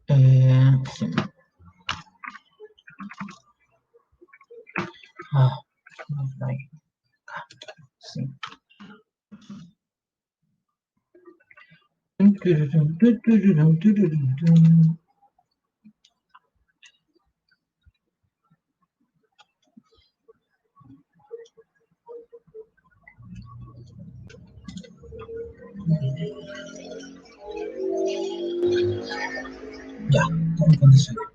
Sí. Ah, ahí. Sí. Ya, estamos en condiciones.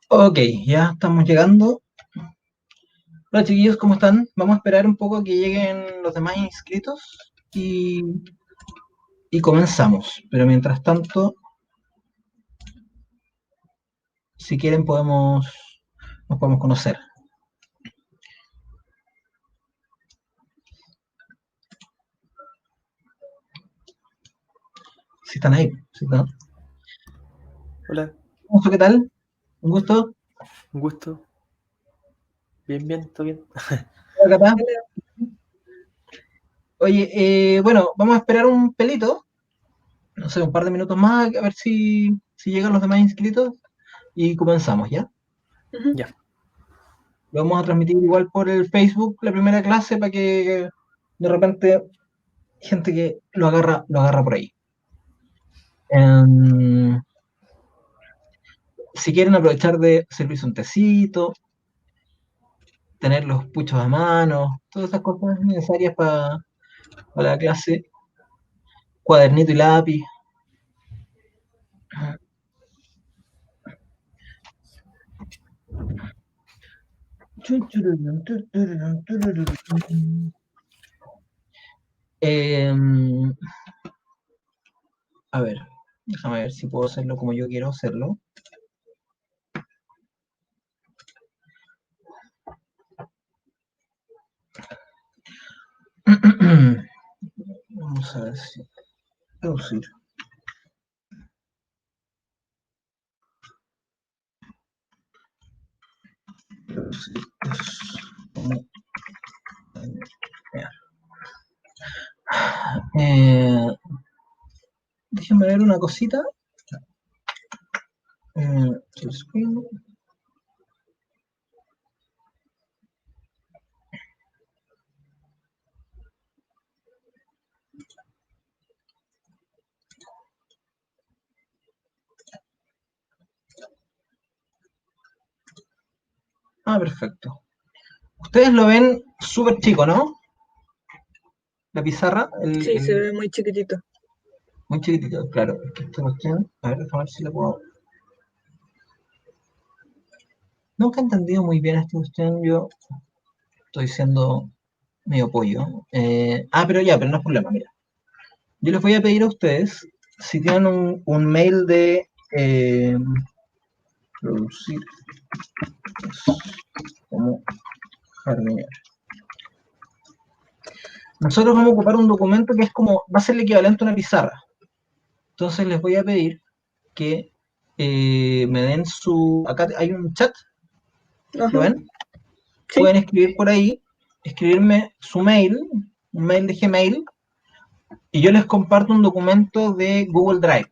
Ok, ya estamos llegando. Hola chiquillos, ¿cómo están? Vamos a esperar un poco a que lleguen los demás inscritos y comenzamos. Pero mientras tanto, si quieren nos podemos conocer. Si están ahí. Si están. Hola, ¿Qué tal? Un gusto. un gusto. Bien, todo bien. Hola, Cata. Oye, bueno, vamos a esperar un pelito, no sé, un par de minutos más, a ver si llegan los demás inscritos y comenzamos, ¿ya? Ya, Lo vamos a transmitir igual por el Facebook, la primera clase, para que de repente gente que lo agarra por ahí. Em, si quieren aprovechar de servirse un tecito, tener los puchos a mano, todas esas cosas necesarias para la clase, cuadernito y lápiz. Em, a ver, déjame ver si puedo hacerlo como yo quiero hacerlo. Vamos a ver si reducir. Reducir es como eh, déjenme ver una cosita. Full screen. Perfecto. Ustedes lo ven súper chico, ¿no? La pizarra, Sí, se ve muy chiquitito. muy chiquitito, claro. Es que esta cuestión, a ver, déjame ver si la puedo. Nunca he entendido muy bien esta cuestión, yo estoy siendo medio pollo. Pero no es problema, mira. Yo les voy a pedir a ustedes si tienen un mail de producir como jardinero. nosotros vamos a ocupar un documento que es como, va a ser el equivalente a una pizarra. Entonces les voy a pedir que me den su, acá hay un chat, ¿lo Ajá, ven? sí. Pueden escribir por ahí, escribirme su mail, un mail de Gmail, y yo les comparto un documento de Google Drive,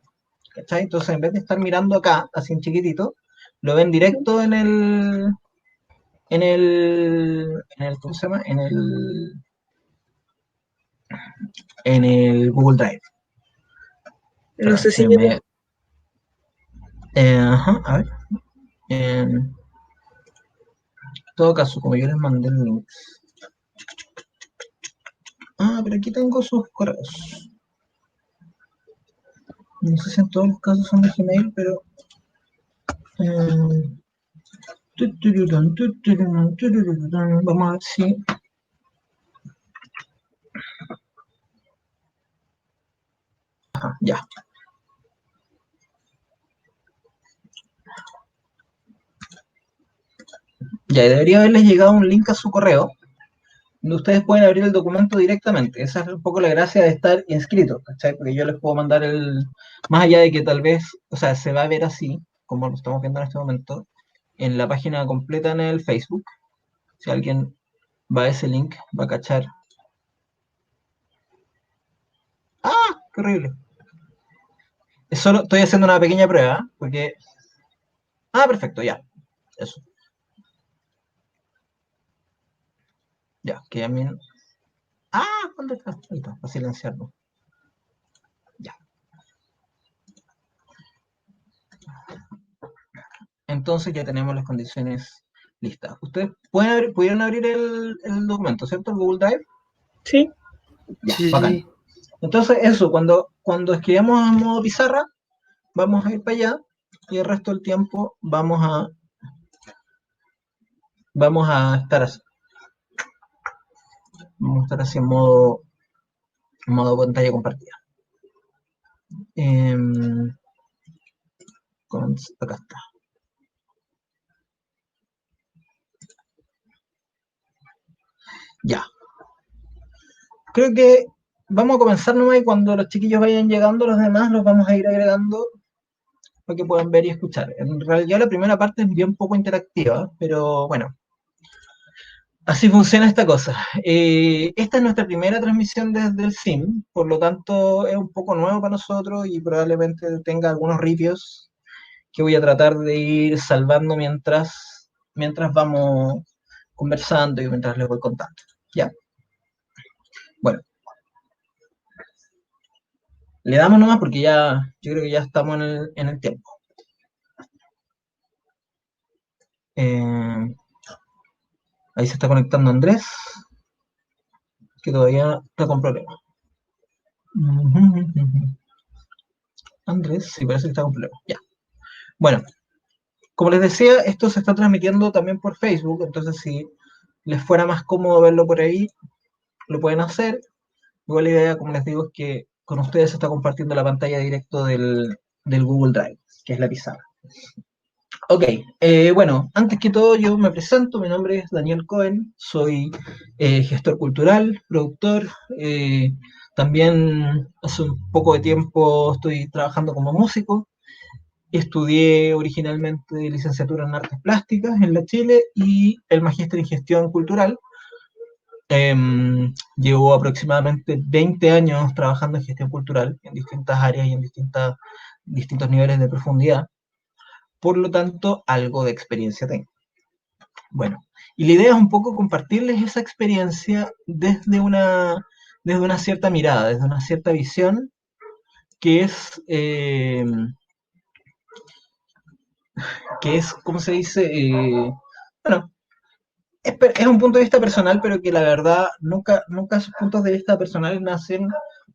¿cachai? Entonces en vez de estar mirando acá, así en chiquitito, lo ven directo ¿cómo se llama? En el Google Drive. No Perdón, sé si llegó. ajá, a ver. En todo caso, como yo les mandé el link. Ah, pero aquí tengo sus correos. No sé si en todos los casos son de Gmail, pero... eh, vamos a ver si... Ajá, ya. Ya, debería haberles llegado un link a su correo, donde ustedes pueden abrir el documento directamente. Esa es un poco la gracia de estar inscritos, ¿cachai? Porque yo les puedo mandar el... Más allá de que tal vez, o sea, se va a ver así, como lo estamos viendo en este momento, en la página completa en el Facebook. Si alguien va a ese link, va a cachar. ¡Ah! ¡Qué horrible! Es solo estoy haciendo una pequeña prueba, porque... Ah, perfecto, ya. Eso. Ya, que a mí... Ah, ¿dónde está? Ahí está, para silenciarlo. Ya. Entonces ya tenemos las condiciones listas. Ustedes pudieron abrir el documento, ¿cierto? El Google Drive. Sí. Ya, Sí, sí, bacán. sí. Entonces eso, cuando escribamos en modo pizarra, vamos a ir para allá y el resto del tiempo vamos a estar así. Vamos a estar así en modo pantalla compartida. Em, acá está. Ya. Creo que vamos a comenzar nomás y cuando los chiquillos vayan llegando, los demás los vamos a ir agregando para que puedan ver y escuchar. En realidad la primera parte es bien poco interactiva, pero bueno, así funciona esta cosa. Esta es nuestra primera transmisión desde el SIM, por lo tanto es un poco nuevo para nosotros y probablemente tenga algunos ripios que voy a tratar de ir salvando mientras vamos conversando y mientras les voy contando. ¿Ya? Bueno, le damos nomás porque yo creo que ya estamos en el tiempo. Eh, ahí se está conectando Andrés, que todavía está con problemas. Andrés, sí, parece que está con problemas. Ya. Bueno, como les decía, esto se está transmitiendo también por Facebook, entonces si les fuera más cómodo verlo por ahí, lo pueden hacer. Igual la idea, como les digo, es que con ustedes se está compartiendo la pantalla directo del Google Drive, que es la pizarra. Ok, bueno, antes que todo yo me presento, mi nombre es Daniel Cohen, soy gestor cultural, productor, también hace un poco de tiempo estoy trabajando como músico, estudié originalmente licenciatura en artes plásticas en la Chile y el magíster en gestión cultural. Llevo aproximadamente 20 años trabajando en gestión cultural en distintas áreas y en distintos niveles de profundidad. Por lo tanto, algo de experiencia tengo. Bueno, y la idea es un poco compartirles esa experiencia desde una cierta mirada, desde una cierta visión, que es ¿cómo se dice? Bueno, es un punto de vista personal, pero que la verdad nunca esos puntos de vista personales nacen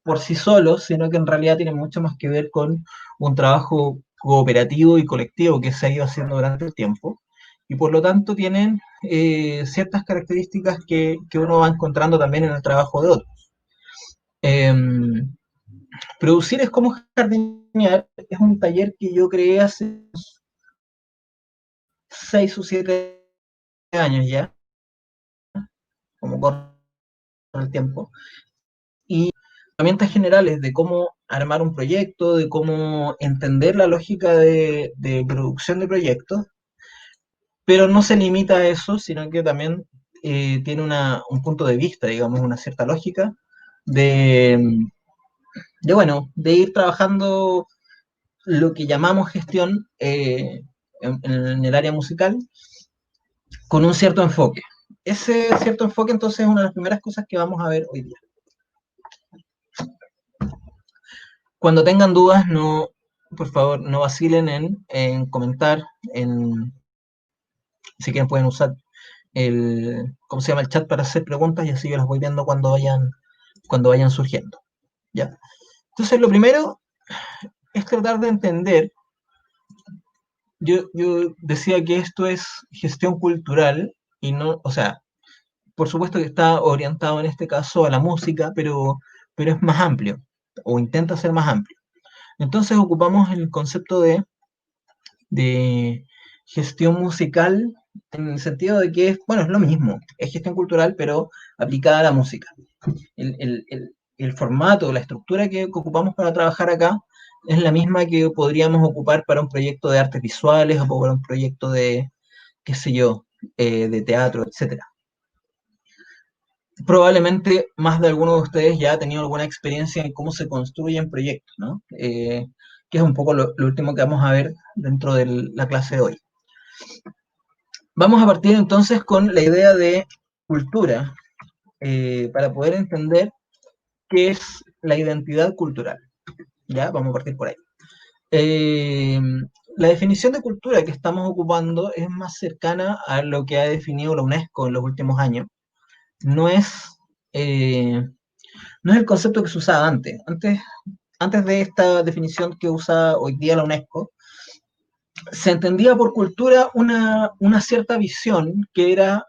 por sí solos, sino que en realidad tienen mucho más que ver con un trabajo cooperativo y colectivo que se ha ido haciendo durante el tiempo. Y por lo tanto tienen ciertas características que uno va encontrando también en el trabajo de otros. Em, Producir es como jardinear, es un taller que yo creé hace 6 o 7 años ya, como el tiempo, y herramientas generales de cómo armar un proyecto, de cómo entender la lógica de producción de proyectos, pero no se limita a eso, sino que también tiene un punto de vista, digamos, una cierta lógica de, bueno, de ir trabajando lo que llamamos gestión en el área musical con un cierto enfoque. Ese cierto enfoque entonces es una de las primeras cosas que vamos a ver hoy día. Cuando tengan dudas, no, por favor, no vacilen en comentar, si quieren pueden usar ¿cómo se llama? El chat para hacer preguntas y así yo las voy viendo cuando vayan surgiendo. ¿Ya? Entonces, lo primero es tratar de entender. Yo decía que esto es gestión cultural y no, o sea, por supuesto que está orientado en este caso a la música, pero es más amplio, o intenta ser más amplio. Entonces ocupamos el concepto de gestión musical en el sentido de que es, bueno, es lo mismo, es gestión cultural, pero aplicada a la música. El formato, la estructura que ocupamos para trabajar acá es la misma que podríamos ocupar para un proyecto de artes visuales o para un proyecto de, qué sé yo, de teatro, etcétera. Probablemente más de alguno de ustedes ya ha tenido alguna experiencia en cómo se construyen proyectos, ¿no? Que es un poco lo último que vamos a ver dentro de la clase de hoy. Vamos a partir entonces con la idea de cultura, para poder entender qué es la identidad cultural. ¿Ya? Vamos a partir por ahí. La definición de cultura que estamos ocupando es más cercana a lo que ha definido la UNESCO en los últimos años. No es, no es el concepto que se usaba antes. Antes de esta definición que usa hoy día la UNESCO, se entendía por cultura una cierta visión que era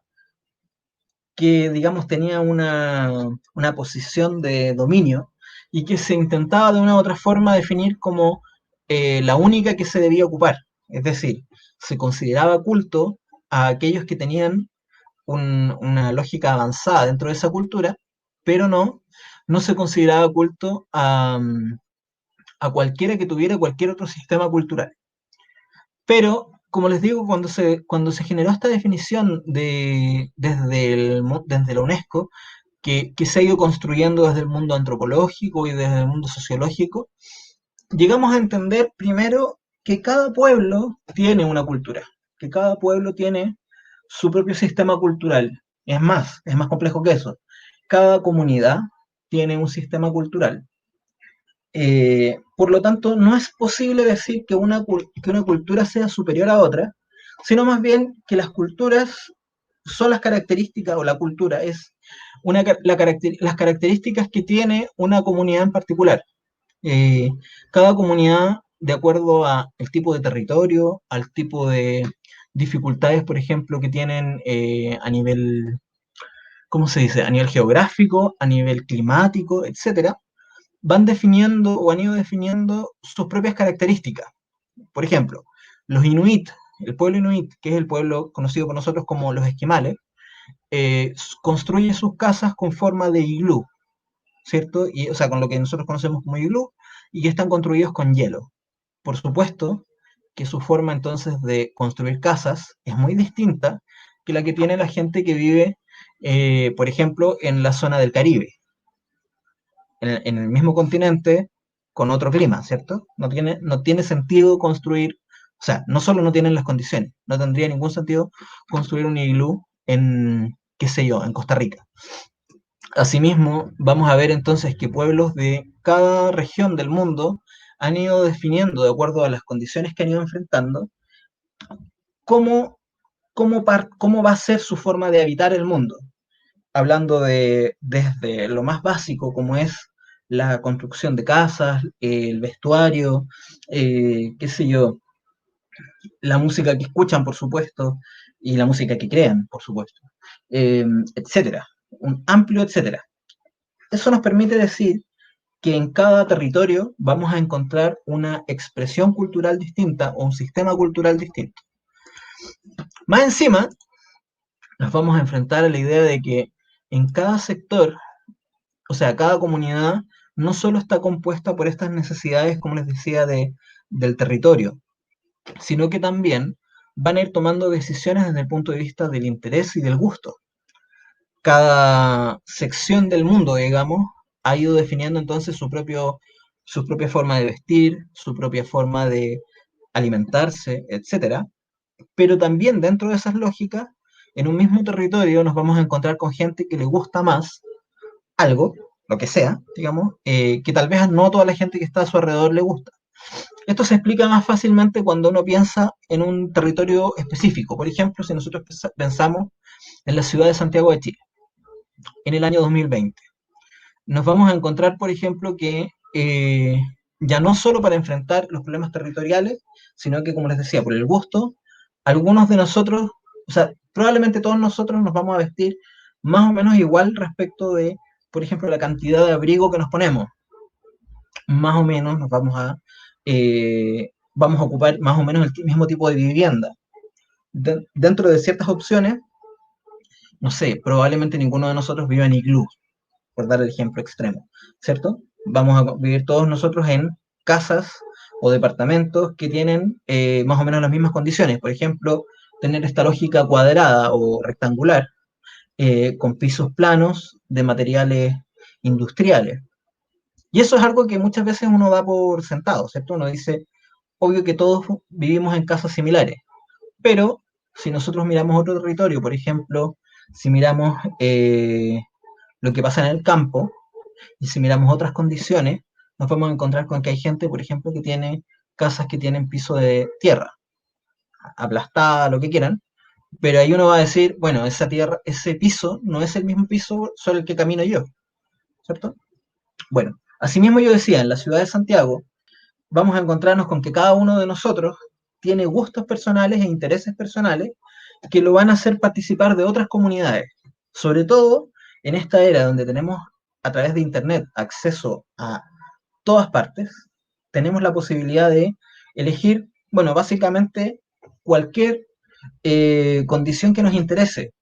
que, digamos, tenía una posición de dominio y que se intentaba de una u otra forma definir como la única que se debía ocupar. Es decir, se consideraba culto a aquellos que tenían una lógica avanzada dentro de esa cultura, pero no se consideraba culto a cualquiera que tuviera cualquier otro sistema cultural. Pero, como les digo, cuando se generó esta definición desde la UNESCO, que se ha ido construyendo desde el mundo antropológico y desde el mundo sociológico, llegamos a entender primero que cada pueblo tiene una cultura, que cada pueblo tiene su propio sistema cultural. Es más complejo que eso. Cada comunidad tiene un sistema cultural. Por lo tanto, no es posible decir que una cultura sea superior a otra, sino más bien que las culturas son las características, o la cultura es las características que tiene una comunidad en particular. Cada comunidad, de acuerdo al tipo de territorio, al tipo de dificultades, por ejemplo, que tienen a nivel, ¿cómo se dice? A nivel geográfico, a nivel climático, etcétera, van definiendo o han ido definiendo sus propias características. Por ejemplo, los inuit, el pueblo inuit, que es el pueblo conocido por nosotros como los esquimales, construye sus casas con forma de iglú, ¿cierto? O sea, con lo que nosotros conocemos como iglú, y que están construidos con hielo. Por supuesto que su forma entonces de construir casas es muy distinta que la que tiene la gente que vive, por ejemplo, en la zona del Caribe, en el mismo continente con otro clima, ¿cierto? No tiene sentido construir, o sea, no solo no tienen las condiciones, no tendría ningún sentido construir un iglú en, qué sé yo, en Costa Rica. Asimismo, vamos a ver entonces que pueblos de cada región del mundo han ido definiendo, de acuerdo a las condiciones que han ido enfrentando, cómo va a ser su forma de habitar el mundo. Hablando desde lo más básico, como es la construcción de casas, el vestuario, qué sé yo, la música que escuchan, por supuesto, y la música que crean, por supuesto, etcétera, un amplio etcétera. Eso nos permite decir que en cada territorio vamos a encontrar una expresión cultural distinta o un sistema cultural distinto. Más encima, nos vamos a enfrentar a la idea de que en cada sector o sea, cada comunidad no solo está compuesta por estas necesidades, como les decía, del territorio, sino que también van a ir tomando decisiones desde el punto de vista del interés y del gusto. Cada sección del mundo, digamos, ha ido definiendo entonces su propia forma de vestir, su propia forma de alimentarse, etcétera. Pero también dentro de esas lógicas, en un mismo territorio nos vamos a encontrar con gente que le gusta más algo, lo que sea, digamos, que tal vez no toda la gente que está a su alrededor le gusta. Esto se explica más fácilmente cuando uno piensa en un territorio específico. Por ejemplo, si nosotros pensamos en la ciudad de Santiago de Chile, en el año 2020, nos vamos a encontrar, por ejemplo, que ya no solo para enfrentar los problemas territoriales, sino que, como les decía, por el gusto, algunos de nosotros, o sea, probablemente todos nosotros nos vamos a vestir más o menos igual respecto de, por ejemplo, la cantidad de abrigo que nos ponemos. Más o menos nos vamos a ocupar más o menos el mismo tipo de vivienda. Dentro de ciertas opciones, no sé, probablemente ninguno de nosotros viva en iglú, por dar el ejemplo extremo, ¿cierto? Vamos a vivir todos nosotros en casas o departamentos que tienen más o menos las mismas condiciones. Por ejemplo, tener esta lógica cuadrada o rectangular, con pisos planos de materiales industriales. Y eso es algo que muchas veces uno da por sentado, ¿cierto? Uno dice, obvio que todos vivimos en casas similares, pero si nosotros miramos otro territorio, por ejemplo, si miramos lo que pasa en el campo, y si miramos otras condiciones, nos podemos encontrar con que hay gente, por ejemplo, que tiene casas que tienen piso de tierra, aplastada, lo que quieran, pero ahí uno va a decir, bueno, esa tierra, ese piso no es el mismo piso sobre el que camino yo, ¿cierto? Bueno, asimismo yo decía, en la ciudad de Santiago, vamos a encontrarnos con que cada uno de nosotros tiene gustos personales e intereses personales que lo van a hacer participar de otras comunidades. Sobre todo en esta era donde tenemos a través de Internet acceso a todas partes, tenemos la posibilidad de elegir, bueno, básicamente cualquier condición que nos interese.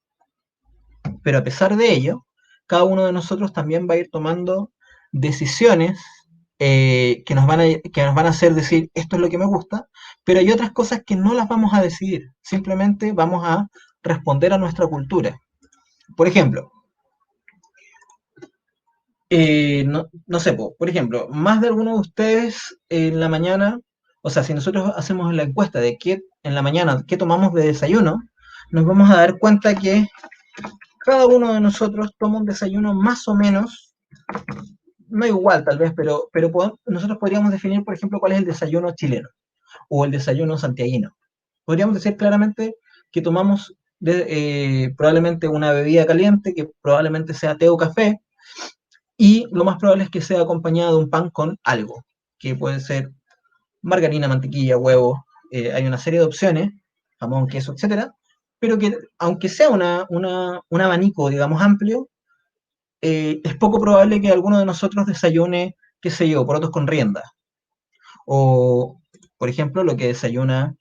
Pero a pesar de ello, cada uno de nosotros también va a ir tomando decisiones que nos van a hacer decir esto es lo que me gusta, pero hay otras cosas que no las vamos a decidir, simplemente vamos a responder a nuestra cultura. Por ejemplo, no sé, por ejemplo, más de alguno de ustedes en la mañana, o sea, si nosotros hacemos la encuesta de qué en la mañana, qué tomamos de desayuno, nos vamos a dar cuenta que cada uno de nosotros toma un desayuno más o menos, no igual tal vez, pero nosotros podríamos definir, por ejemplo, cuál es el desayuno chileno o el desayuno santiaguino. Podríamos decir claramente que tomamos probablemente una bebida caliente, que probablemente sea té o café, y lo más probable es que sea acompañado de un pan con algo, que puede ser margarina, mantequilla, huevo, hay una serie de opciones, jamón, queso, etcétera, pero que aunque sea un abanico, digamos, amplio, es poco probable que alguno de nosotros desayune, qué sé yo, porotos con rienda. O, por ejemplo, lo que desayuna,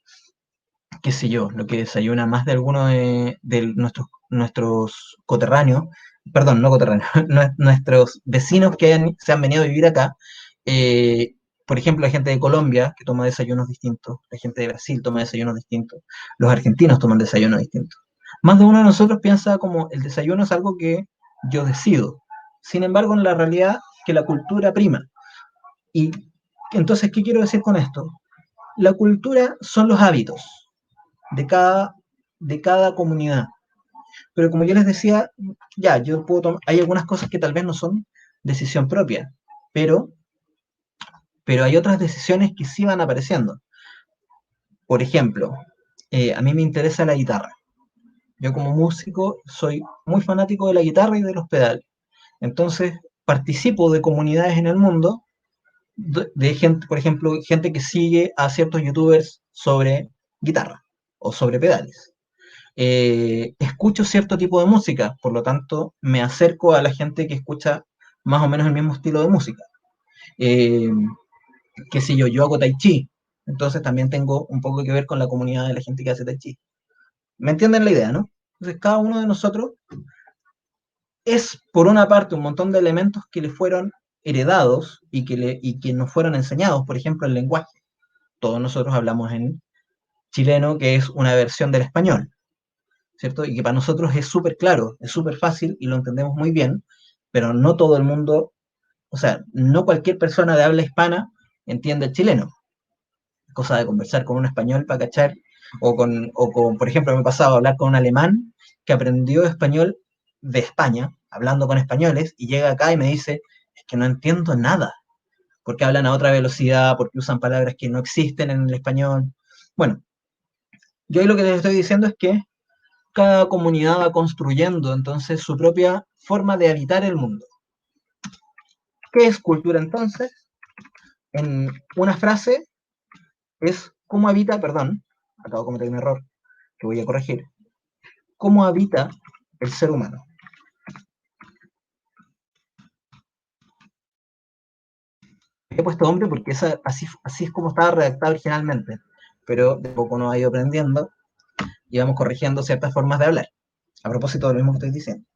qué sé yo, lo que desayuna más de alguno de nuestros coterráneos, perdón, no coterráneos, nuestros vecinos que se han venido a vivir acá. eh, por ejemplo, la gente de Colombia que toma desayunos distintos, la gente de Brasil toma desayunos distintos, los argentinos toman desayunos distintos. Más de uno de nosotros piensa como el desayuno es algo que yo decido. Sin embargo, en la realidad, que la cultura prima. Y entonces, ¿qué quiero decir con esto? La cultura son los hábitos de cada comunidad. Pero como yo les decía, ya, hay algunas cosas que tal vez no son decisión propia, pero, pero hay otras decisiones que sí van apareciendo. Por ejemplo, a mí me interesa la guitarra. Yo como músico soy muy fanático de la guitarra y de los pedales. Entonces, participo de comunidades en el mundo de gente, por ejemplo, gente que sigue a ciertos youtubers sobre guitarra o sobre pedales. Escucho cierto tipo de música, por lo tanto me acerco a la gente que escucha más o menos el mismo estilo de música. Eh, Qué sé yo hago tai chi, entonces también tengo un poco que ver con la comunidad de la gente que hace tai chi. ¿Me entienden la idea, no? Entonces cada uno de nosotros es, por una parte, un montón de elementos que le fueron heredados y que nos fueron enseñados, por ejemplo, el lenguaje. Todos nosotros hablamos en chileno, que es una versión del español, ¿cierto? Y que para nosotros es súper claro, es súper fácil y lo entendemos muy bien, pero no todo el mundo, o sea, no cualquier persona de habla hispana entiende el chileno. Cosa de conversar con un español para cachar, o con, por ejemplo, me he pasado a hablar con un alemán que aprendió español de España, hablando con españoles, y llega acá y me dice, es que no entiendo nada, porque hablan a otra velocidad, porque usan palabras que no existen en el español. Bueno, yo ahí lo que les estoy diciendo es que cada comunidad va construyendo entonces su propia forma de habitar el mundo. ¿Qué es cultura entonces? En una frase es cómo habita, perdón, acabo de cometer un error que voy a corregir, cómo habita el ser humano. He puesto hombre porque así es como estaba redactado originalmente, pero de poco nos ha ido aprendiendo y vamos corrigiendo ciertas formas de hablar, a propósito de lo mismo que estoy diciendo.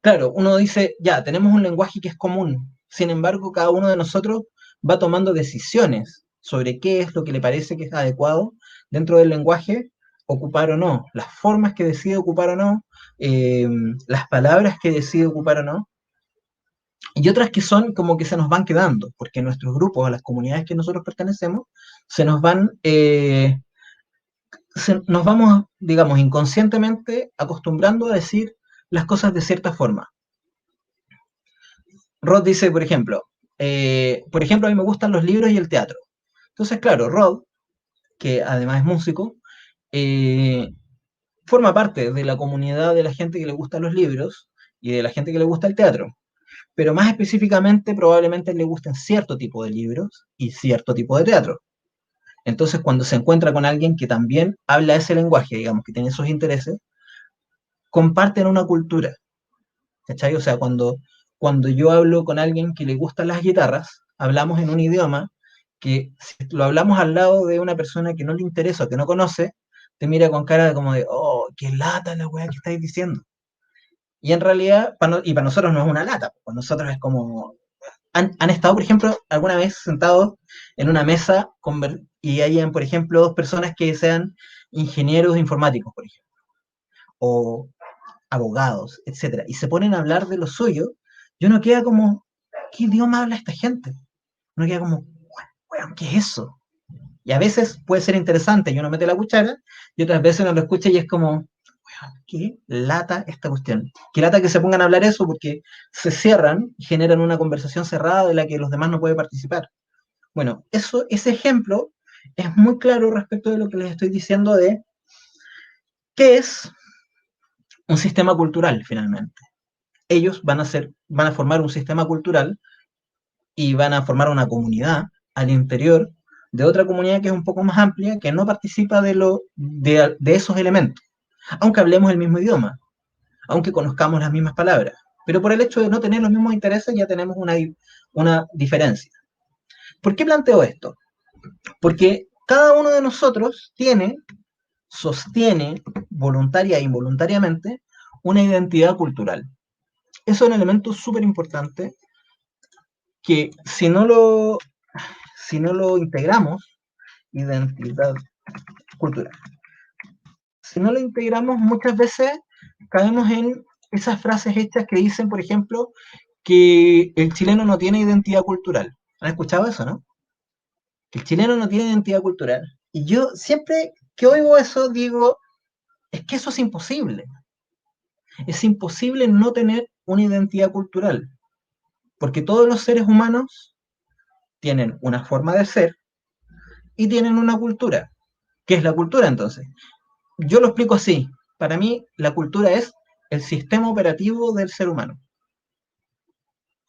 Claro, uno dice, ya, tenemos un lenguaje que es común, sin embargo, cada uno de nosotros va tomando decisiones sobre qué es lo que le parece que es adecuado dentro del lenguaje, ocupar o no, las formas que decide ocupar o no, eh, las palabras que decide ocupar o no, y otras que son como que se nos van quedando, porque nuestros grupos, a las comunidades que nosotros pertenecemos, se nos van, nos vamos, digamos, inconscientemente acostumbrando a decir las cosas de cierta forma. Rod dice, por ejemplo, a mí me gustan los libros y el teatro. Entonces, claro, Rod, que además es músico, eh, forma parte de la comunidad de la gente que le gustan los libros y de la gente que le gusta el teatro. Pero más específicamente, probablemente le gusten cierto tipo de libros y cierto tipo de teatro. Entonces, cuando se encuentra con alguien que también habla ese lenguaje, digamos, que tiene esos intereses, comparten una cultura. ¿Cachai? O sea, cuando yo hablo con alguien que le gustan las guitarras, hablamos en un idioma que si lo hablamos al lado de una persona que no le interesa o que no conoce, te mira con cara como de, oh, qué lata la weá que estáis diciendo. Y en realidad, para nosotros no es una lata, para nosotros es como... Han estado, por ejemplo, alguna vez sentados en una mesa y hayan, por ejemplo, dos personas que sean ingenieros informáticos, por ejemplo, o abogados, etcétera, y se ponen a hablar de lo suyo, y uno queda como, ¿qué idioma habla esta gente? Uno queda como, weón, ¿qué es eso? Y a veces puede ser interesante y uno mete la cuchara, y otras veces uno lo escucha y es como, qué lata esta cuestión. Qué lata que se pongan a hablar eso porque se cierran y generan una conversación cerrada de la que los demás no pueden participar. Bueno, ese ejemplo es muy claro respecto de lo que les estoy diciendo de qué es un sistema cultural finalmente. Ellos van a formar un sistema cultural y van a formar una comunidad al interior de otra comunidad que es un poco más amplia, que no participa de esos elementos, aunque hablemos el mismo idioma, aunque conozcamos las mismas palabras. Pero por el hecho de no tener los mismos intereses ya tenemos una diferencia. ¿Por qué planteo esto? Porque cada uno de nosotros sostiene, voluntaria e involuntariamente, una identidad cultural. Eso es un elemento súper importante que si no lo integramos, identidad cultural, si no lo integramos, muchas veces caemos en esas frases hechas que dicen, por ejemplo, que el chileno no tiene identidad cultural. ¿Han escuchado eso, no? Que el chileno no tiene identidad cultural. Y yo siempre que oigo eso digo, es que eso es imposible. Es imposible no tener una identidad cultural, porque todos los seres humanos tienen una forma de ser y tienen una cultura. ¿Qué es la cultura entonces? Yo lo explico así. Para mí, la cultura es el sistema operativo del ser humano.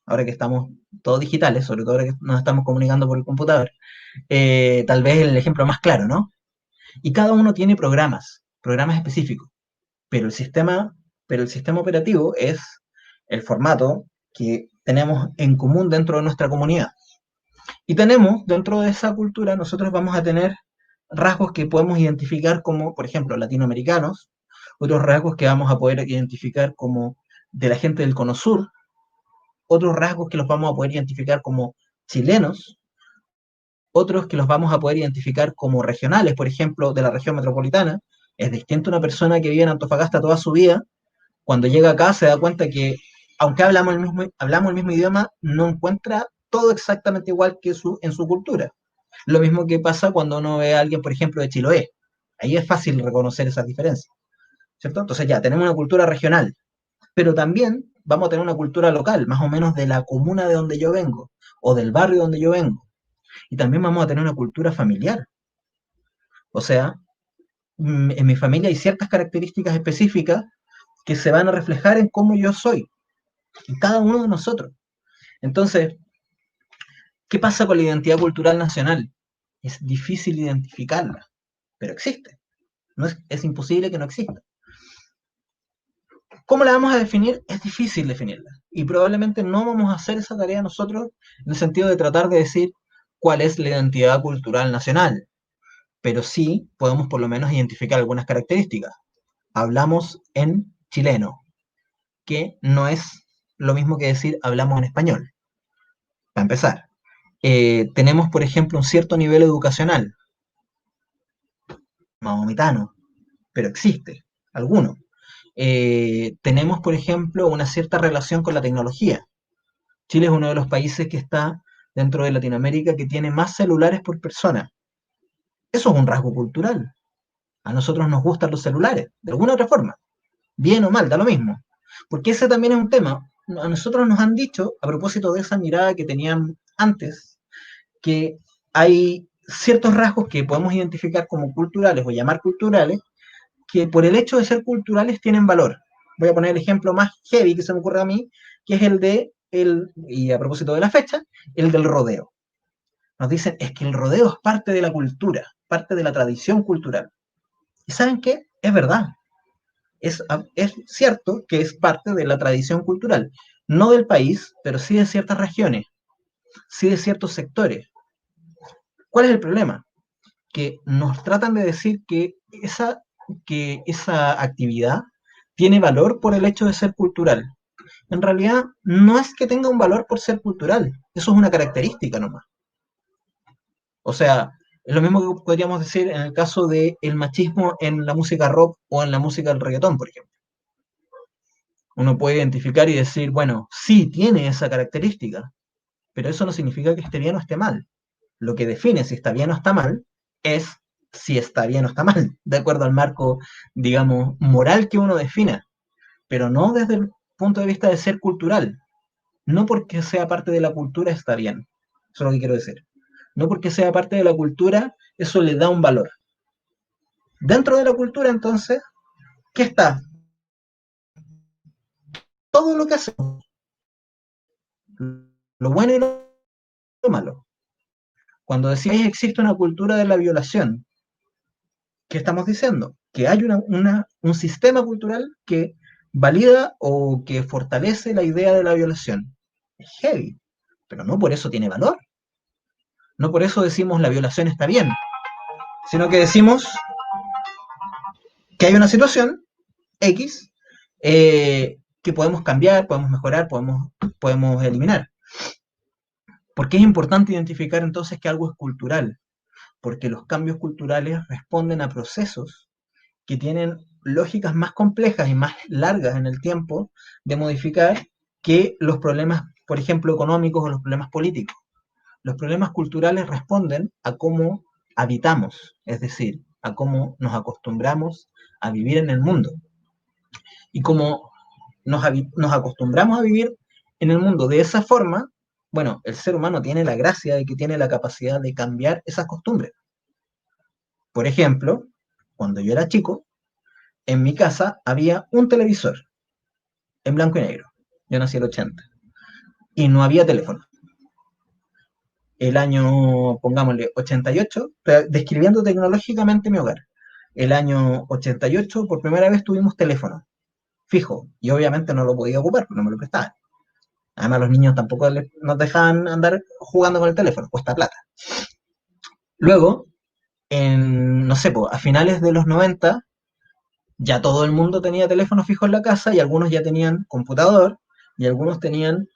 Ahora que estamos todos digitales, sobre todo ahora que nos estamos comunicando por el computador, tal vez el ejemplo más claro, ¿no? Y cada uno tiene programas específicos, pero el sistema operativo es el formato que tenemos en común dentro de nuestra comunidad. Y tenemos, dentro de esa cultura, nosotros vamos a tener rasgos que podemos identificar como, por ejemplo, latinoamericanos, otros rasgos que vamos a poder identificar como de la gente del Cono Sur, otros rasgos que los vamos a poder identificar como chilenos, otros que los vamos a poder identificar como regionales, por ejemplo, de la región metropolitana. Es distinto a una persona que vive en Antofagasta toda su vida, cuando llega acá se da cuenta que, aunque hablamos el mismo idioma, no encuentra todo exactamente igual que en su cultura. Lo mismo que pasa cuando uno ve a alguien, por ejemplo, de Chiloé. Ahí es fácil reconocer esas diferencias, ¿cierto? Entonces ya, tenemos una cultura regional, pero también vamos a tener una cultura local, más o menos de la comuna de donde yo vengo, o del barrio donde yo vengo. Y también vamos a tener una cultura familiar. O sea, en mi familia hay ciertas características específicas que se van a reflejar en cómo yo soy, en cada uno de nosotros. Entonces, ¿qué pasa con la identidad cultural nacional? Es difícil identificarla, pero existe. No es imposible que no exista. ¿Cómo la vamos a definir? Es difícil definirla. Y probablemente no vamos a hacer esa tarea nosotros en el sentido de tratar de decir cuál es la identidad cultural nacional. Pero sí podemos por lo menos identificar algunas características. Hablamos en chileno, que no es lo mismo que decir hablamos en español, para empezar. Tenemos, por ejemplo, un cierto nivel educacional, maometano, pero existe, alguno. Tenemos, por ejemplo, una cierta relación con la tecnología. Chile es uno de los países que está dentro de Latinoamérica que tiene más celulares por persona. Eso es un rasgo cultural. A nosotros nos gustan los celulares, de alguna otra forma. Bien o mal, da lo mismo. Porque ese también es un tema. A nosotros nos han dicho, a propósito de esa mirada que tenían antes, que hay ciertos rasgos que podemos identificar como culturales o llamar culturales, que por el hecho de ser culturales tienen valor. Voy a poner el ejemplo más heavy que se me ocurre a mí, que es y a propósito de la fecha, el del rodeo. Nos dicen, es que el rodeo es parte de la cultura, parte de la tradición cultural. ¿Y saben qué? Es verdad. Es cierto que es parte de la tradición cultural, no del país, pero sí de ciertas regiones, sí de ciertos sectores. ¿Cuál es el problema? Que nos tratan de decir que esa actividad tiene valor por el hecho de ser cultural. En realidad, no es que tenga un valor por ser cultural, eso es una característica nomás. O sea, es lo mismo que podríamos decir en el caso del machismo en la música rock o en la música del reggaetón, por ejemplo. Uno puede identificar y decir, bueno, sí tiene esa característica, pero eso no significa que esté bien o esté mal. Lo que define si está bien o está mal es si está bien o está mal, de acuerdo al marco, digamos, moral que uno defina, pero no desde el punto de vista de ser cultural. No porque sea parte de la cultura está bien. Eso es lo que quiero decir. No porque sea parte de la cultura, eso le da un valor. Dentro de la cultura, entonces, ¿qué está? Todo lo que hacemos, lo bueno y lo malo. Cuando decíais existe una cultura de la violación, ¿qué estamos diciendo? Que hay un sistema cultural que valida o que fortalece la idea de la violación. Es heavy, pero no por eso tiene valor. No por eso decimos la violación está bien, sino que decimos que hay una situación X que podemos cambiar, podemos mejorar, podemos eliminar. ¿Por qué es importante identificar entonces que algo es cultural? Porque los cambios culturales responden a procesos que tienen lógicas más complejas y más largas en el tiempo de modificar que los problemas, por ejemplo, económicos o los problemas políticos. Los problemas culturales responden a cómo habitamos, es decir, a cómo nos acostumbramos a vivir en el mundo. Y como nos acostumbramos a vivir en el mundo de esa forma, bueno, el ser humano tiene la gracia de que tiene la capacidad de cambiar esas costumbres. Por ejemplo, cuando yo era chico, en mi casa había un televisor en blanco y negro. Yo nací en el 80. Y no había teléfono. El año, pongámosle, 88, describiendo tecnológicamente mi hogar. El año 88, por primera vez tuvimos teléfono fijo. Y obviamente no lo podía ocupar, no me lo prestaban. Además, los niños tampoco nos dejaban andar jugando con el teléfono, cuesta plata. Luego, no sé, a finales de los 90, ya todo el mundo tenía teléfono fijo en la casa y algunos ya tenían computador y algunos tenían,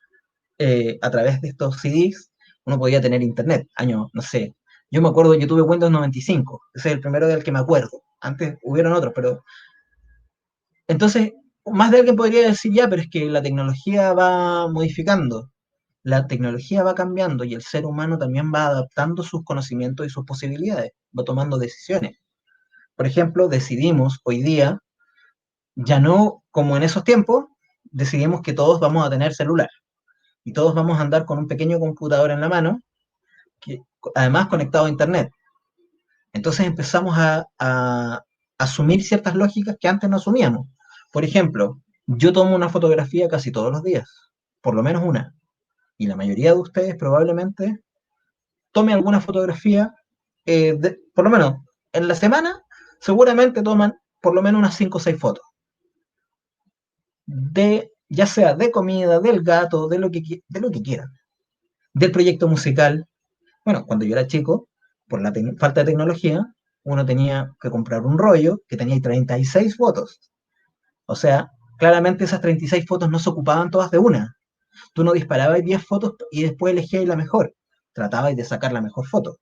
a través de estos CDs, uno podía tener internet. Año, no sé, yo me acuerdo, yo tuve Windows 95, ese es el primero del que me acuerdo. Antes hubieron otros, pero entonces, más de alguien podría decir, ya, pero es que la tecnología va modificando, la tecnología va cambiando y el ser humano también va adaptando sus conocimientos y sus posibilidades, va tomando decisiones. Por ejemplo, decidimos hoy día, ya no como en esos tiempos, decidimos que todos vamos a tener celular y todos vamos a andar con un pequeño computador en la mano, que, además conectado a internet. Entonces empezamos a asumir ciertas lógicas que antes no asumíamos. Por ejemplo, yo tomo una fotografía casi todos los días, por lo menos una, y la mayoría de ustedes probablemente tome alguna fotografía, por lo menos en la semana, seguramente toman por lo menos unas 5 o 6 fotos, de, ya sea de comida, del gato, de lo que quieran, del proyecto musical. Bueno, cuando yo era chico, por la falta de tecnología, uno tenía que comprar un rollo que tenía 36 fotos. O sea, claramente esas 36 fotos no se ocupaban todas de una. Tú no disparabas 10 fotos y después elegías la mejor. Tratabas de sacar la mejor foto.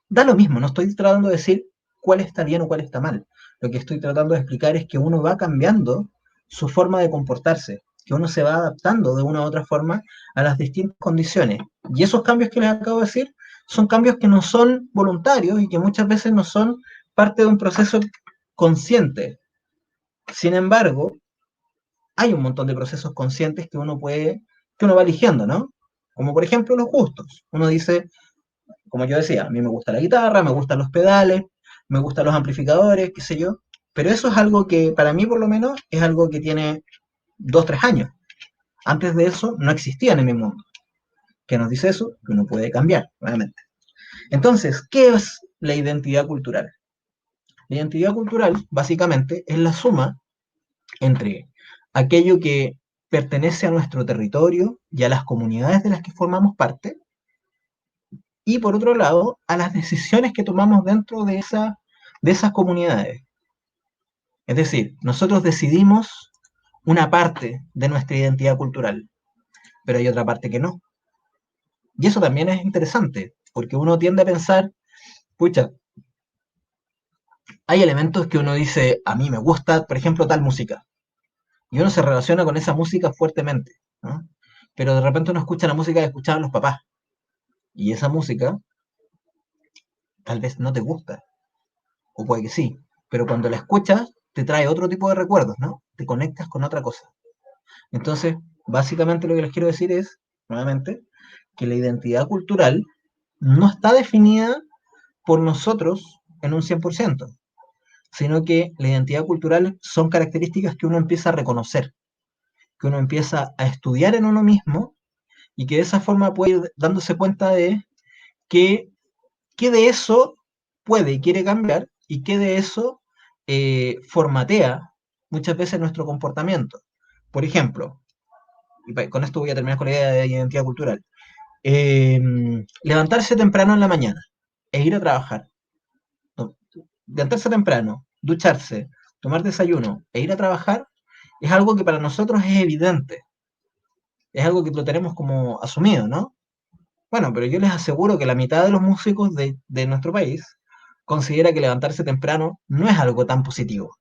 Da lo mismo, no estoy tratando de decir cuál está bien o cuál está mal. Lo que estoy tratando de explicar es que uno va cambiando su forma de comportarse, que uno se va adaptando de una u otra forma a las distintas condiciones. Y esos cambios que les acabo de decir son cambios que no son voluntarios y que muchas veces no son parte de un proceso consciente. Sin embargo, hay un montón de procesos conscientes que uno va eligiendo, ¿no? Como por ejemplo los gustos. Uno dice, como yo decía, a mí me gusta la guitarra, me gustan los pedales, me gustan los amplificadores, qué sé yo, pero eso es algo que, para mí por lo menos, es algo que tiene 2 o 3 años. Antes de eso no existía en mi mundo. ¿Qué nos dice eso? Que uno puede cambiar, obviamente. Entonces, ¿qué es la identidad cultural? La identidad cultural, básicamente, es la suma entre aquello que pertenece a nuestro territorio y a las comunidades de las que formamos parte, y por otro lado, a las decisiones que tomamos dentro de esas comunidades. Es decir, nosotros decidimos una parte de nuestra identidad cultural, pero hay otra parte que no. Y eso también es interesante, porque uno tiende a pensar, pucha, hay elementos que uno dice, a mí me gusta, por ejemplo, tal música, y uno se relaciona con esa música fuertemente, ¿no? Pero de repente uno escucha la música que escuchaban los papás, y esa música tal vez no te gusta, o puede que sí, pero cuando la escuchas te trae otro tipo de recuerdos, ¿no? Te conectas con otra cosa. Entonces, básicamente lo que les quiero decir es, nuevamente, que la identidad cultural no está definida por nosotros en un 100%, sino que la identidad cultural son características que uno empieza a reconocer, que uno empieza a estudiar en uno mismo y que de esa forma puede ir dándose cuenta de que, qué de eso puede y quiere cambiar y qué de eso formatea muchas veces nuestro comportamiento. Por ejemplo, y con esto voy a terminar con la idea de identidad cultural, eh, levantarse temprano en la mañana e ir a trabajar. No, levantarse temprano, ducharse, tomar desayuno e ir a trabajar es algo que para nosotros es evidente, es algo que lo tenemos como asumido, ¿no? Bueno, pero yo les aseguro que la mitad de los músicos de nuestro país considera que levantarse temprano no es algo tan positivo.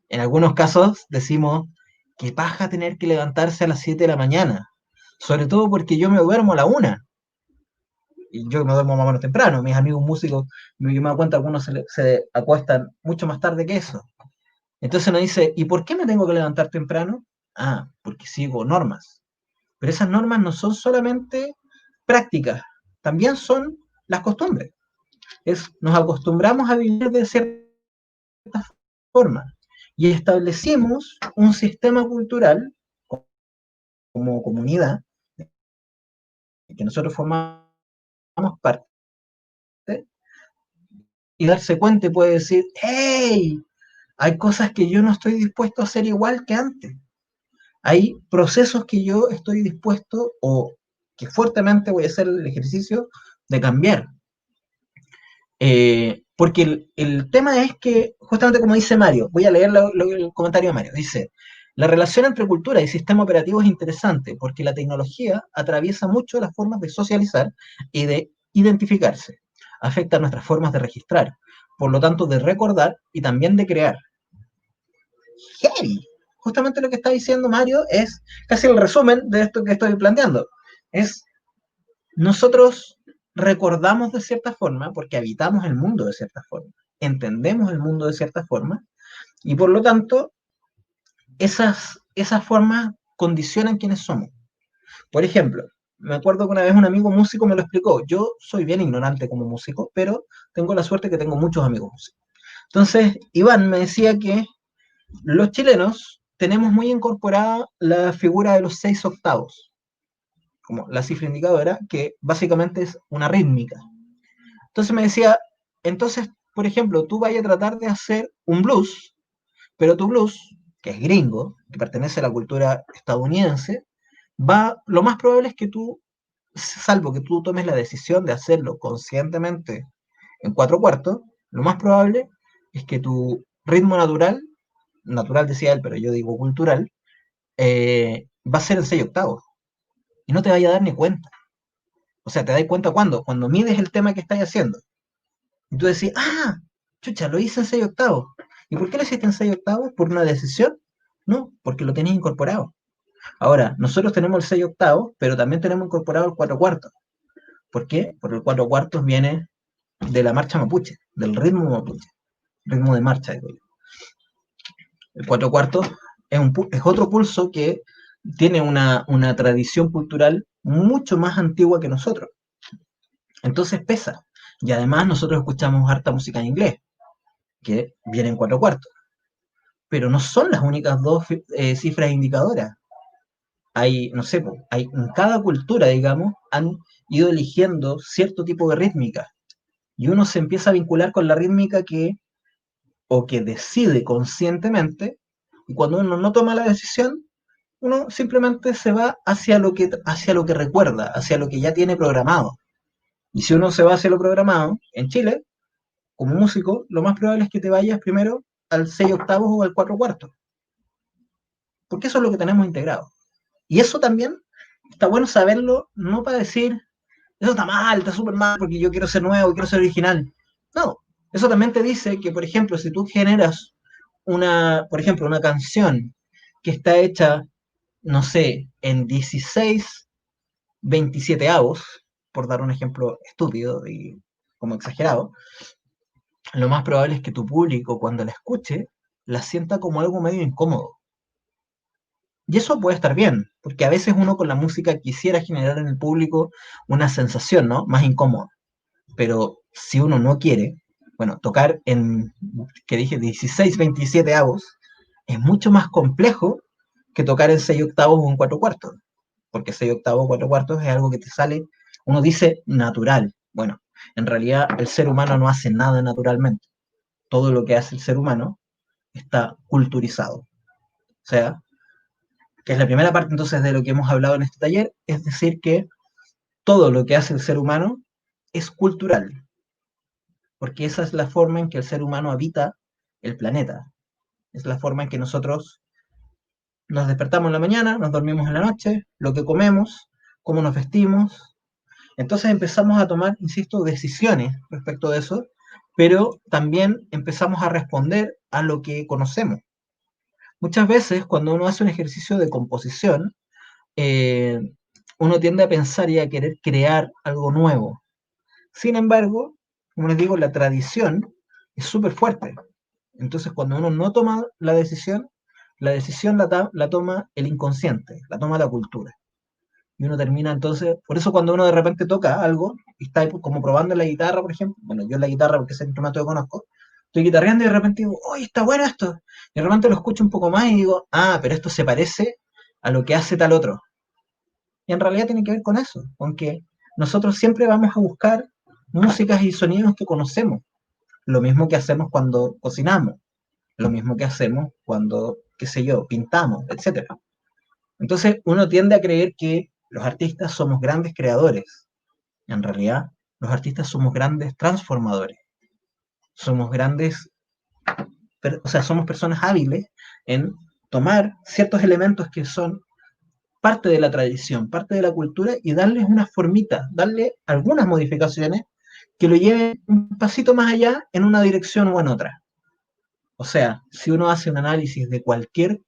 En algunos casos decimos que paja tener que levantarse a las 7 de la mañana, sobre todo porque yo me duermo a la 1 y yo me duermo más o menos temprano. Mis amigos músicos, yo me doy cuenta, algunos se acuestan mucho más tarde que eso. Entonces uno dice, ¿y por qué me tengo que levantar temprano? Ah, porque sigo normas. Pero esas normas no son solamente prácticas, también son las costumbres. Nos acostumbramos a vivir de cierta forma y establecimos un sistema cultural como comunidad que nosotros formamos parte y darse cuenta y puede decir, hey, hay cosas que yo no estoy dispuesto a hacer igual que antes. Hay procesos que yo estoy dispuesto o que fuertemente voy a hacer el ejercicio de cambiar. Porque el tema es que, justamente como dice Mario, voy a leer el comentario de Mario, dice, la relación entre cultura y sistema operativo es interesante porque la tecnología atraviesa mucho las formas de socializar y de identificarse, afecta nuestras formas de registrar, por lo tanto de recordar y también de crear. Heavy. Justamente lo que está diciendo Mario es casi el resumen de esto que estoy planteando. Es nosotros recordamos de cierta forma porque habitamos el mundo de cierta forma, entendemos el mundo de cierta forma y por lo tanto esas formas condicionan quiénes somos. Por ejemplo, me acuerdo que una vez un amigo músico me lo explicó. Yo soy bien ignorante como músico, pero tengo la suerte que tengo muchos amigos músicos. Entonces, Iván me decía que los chilenos tenemos muy incorporada la figura de los 6 octavos, como la cifra indicadora, que básicamente es una rítmica. Entonces me decía, entonces, por ejemplo, tú vayas a tratar de hacer un blues, pero tu blues, que es gringo, que pertenece a la cultura estadounidense, lo más probable es que tú, salvo que tú tomes la decisión de hacerlo conscientemente en 4/4, lo más probable es que tu ritmo natural decía él, pero yo digo cultural, va a ser en 6 octavos. Y no te vayas a dar ni cuenta. O sea, te das cuenta cuando mides el tema que estás haciendo. Y tú decís, chucha, lo hice en 6 octavos. ¿Y por qué lo hiciste en 6 octavos? ¿Por una decisión? No, porque lo tenías incorporado. Ahora, nosotros tenemos el 6 octavos, pero también tenemos incorporado el 4/4. ¿Por qué? Porque el 4/4 viene de la marcha mapuche, del ritmo mapuche, ritmo de marcha, digo yo. El 4/4 es otro pulso que tiene una tradición cultural mucho más antigua que nosotros. Entonces pesa. Y además nosotros escuchamos harta música en inglés, que viene en 4/4. Pero no son las únicas dos cifras indicadoras. Hay, no sé, hay, en cada cultura, digamos, han ido eligiendo cierto tipo de rítmica. Y uno se empieza a vincular con la rítmica que decide conscientemente, y cuando uno no toma la decisión, uno simplemente se va hacia lo que recuerda, hacia lo que ya tiene programado. Y si uno se va hacia lo programado, en Chile, como músico, lo más probable es que te vayas primero al 6 octavos o al 4/4, porque eso es lo que tenemos integrado. Y eso también está bueno saberlo, no para decir, eso está mal, está súper mal, porque yo quiero ser nuevo, quiero ser original. No, eso también te dice que, por ejemplo, si tú generas por ejemplo, una canción que está hecha, no sé, en 16 27avos, por dar un ejemplo estúpido y como exagerado, lo más probable es que tu público, cuando la escuche, la sienta como algo medio incómodo. Y eso puede estar bien, porque a veces uno con la música quisiera generar en el público una sensación, ¿no? Más incómoda. Pero si uno no quiere, bueno, tocar que dije, 16 27avos, es mucho más complejo que tocar en 6 octavos o en 4/4, porque 6 octavos o 4/4 es algo que te sale, uno dice natural. Bueno, en realidad el ser humano no hace nada naturalmente. Todo lo que hace el ser humano está culturizado. O sea, que es la primera parte entonces de lo que hemos hablado en este taller, es decir, que todo lo que hace el ser humano es cultural, porque esa es la forma en que el ser humano habita el planeta. Es la forma en que nosotros nos despertamos en la mañana, nos dormimos en la noche, lo que comemos, cómo nos vestimos. Entonces empezamos a tomar, insisto, decisiones respecto de eso, pero también empezamos a responder a lo que conocemos. Muchas veces cuando uno hace un ejercicio de composición, eh, uno tiende a pensar y a querer crear algo nuevo. Sin embargo, como les digo, la tradición es súper fuerte. Entonces, cuando uno no toma la decisión la toma el inconsciente, la toma la cultura. Y uno termina entonces, por eso cuando uno de repente toca algo, y está como probando la guitarra, por ejemplo, bueno, yo la guitarra porque es el instrumento que conozco, estoy guitarreando y de repente digo, ¡oye, está bueno esto! Y de repente lo escucho un poco más y digo, pero esto se parece a lo que hace tal otro. Y en realidad tiene que ver con eso, con que nosotros siempre vamos a buscar músicas y sonidos que conocemos. Lo mismo que hacemos cuando cocinamos, lo mismo que hacemos cuando, qué sé yo, pintamos, etcétera. Entonces uno tiende a creer que los artistas somos grandes creadores. En realidad, los artistas somos grandes transformadores. somos grandes, o sea, somos personas hábiles en tomar ciertos elementos que son parte de la tradición, parte de la cultura y darles una formita, darle algunas modificaciones que lo lleven un pasito más allá en una dirección o en otra. O sea, si uno hace un análisis de cualquier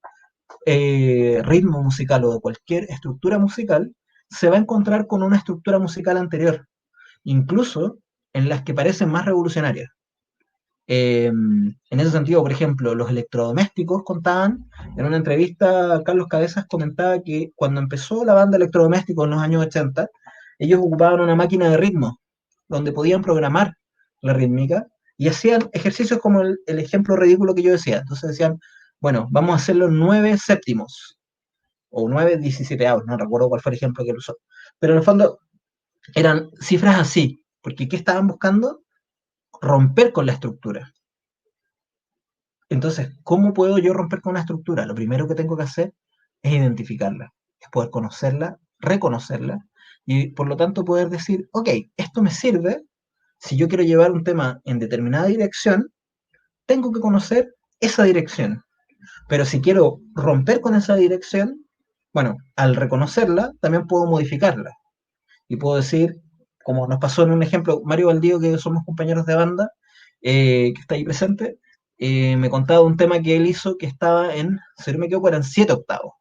ritmo musical o de cualquier estructura musical, se va a encontrar con una estructura musical anterior, incluso en las que parecen más revolucionarias. En ese sentido, por ejemplo, los electrodomésticos contaban, en una entrevista, Carlos Cabezas comentaba que cuando empezó la banda Electrodomésticos en los años 80, ellos ocupaban una máquina de ritmo, donde podían programar la rítmica, y hacían ejercicios como el ejemplo ridículo que yo decía. Entonces decían, bueno, vamos a hacerlo 9 séptimos, o 9 17avos, no recuerdo cuál fue el ejemplo que él usó. Pero en el fondo eran cifras así, porque ¿qué estaban buscando? Romper con la estructura. Entonces, ¿cómo puedo yo romper con una estructura? Lo primero que tengo que hacer es identificarla, es poder conocerla, reconocerla, y por lo tanto poder decir, ok, esto me sirve, si yo quiero llevar un tema en determinada dirección, tengo que conocer esa dirección. Pero si quiero romper con esa dirección, bueno, al reconocerla, también puedo modificarla. Y puedo decir, como nos pasó en un ejemplo, Mario Baldío, que somos compañeros de banda, que está ahí presente, me contaba un tema que él hizo que estaba en, si no me equivoco, eran 7 octavos.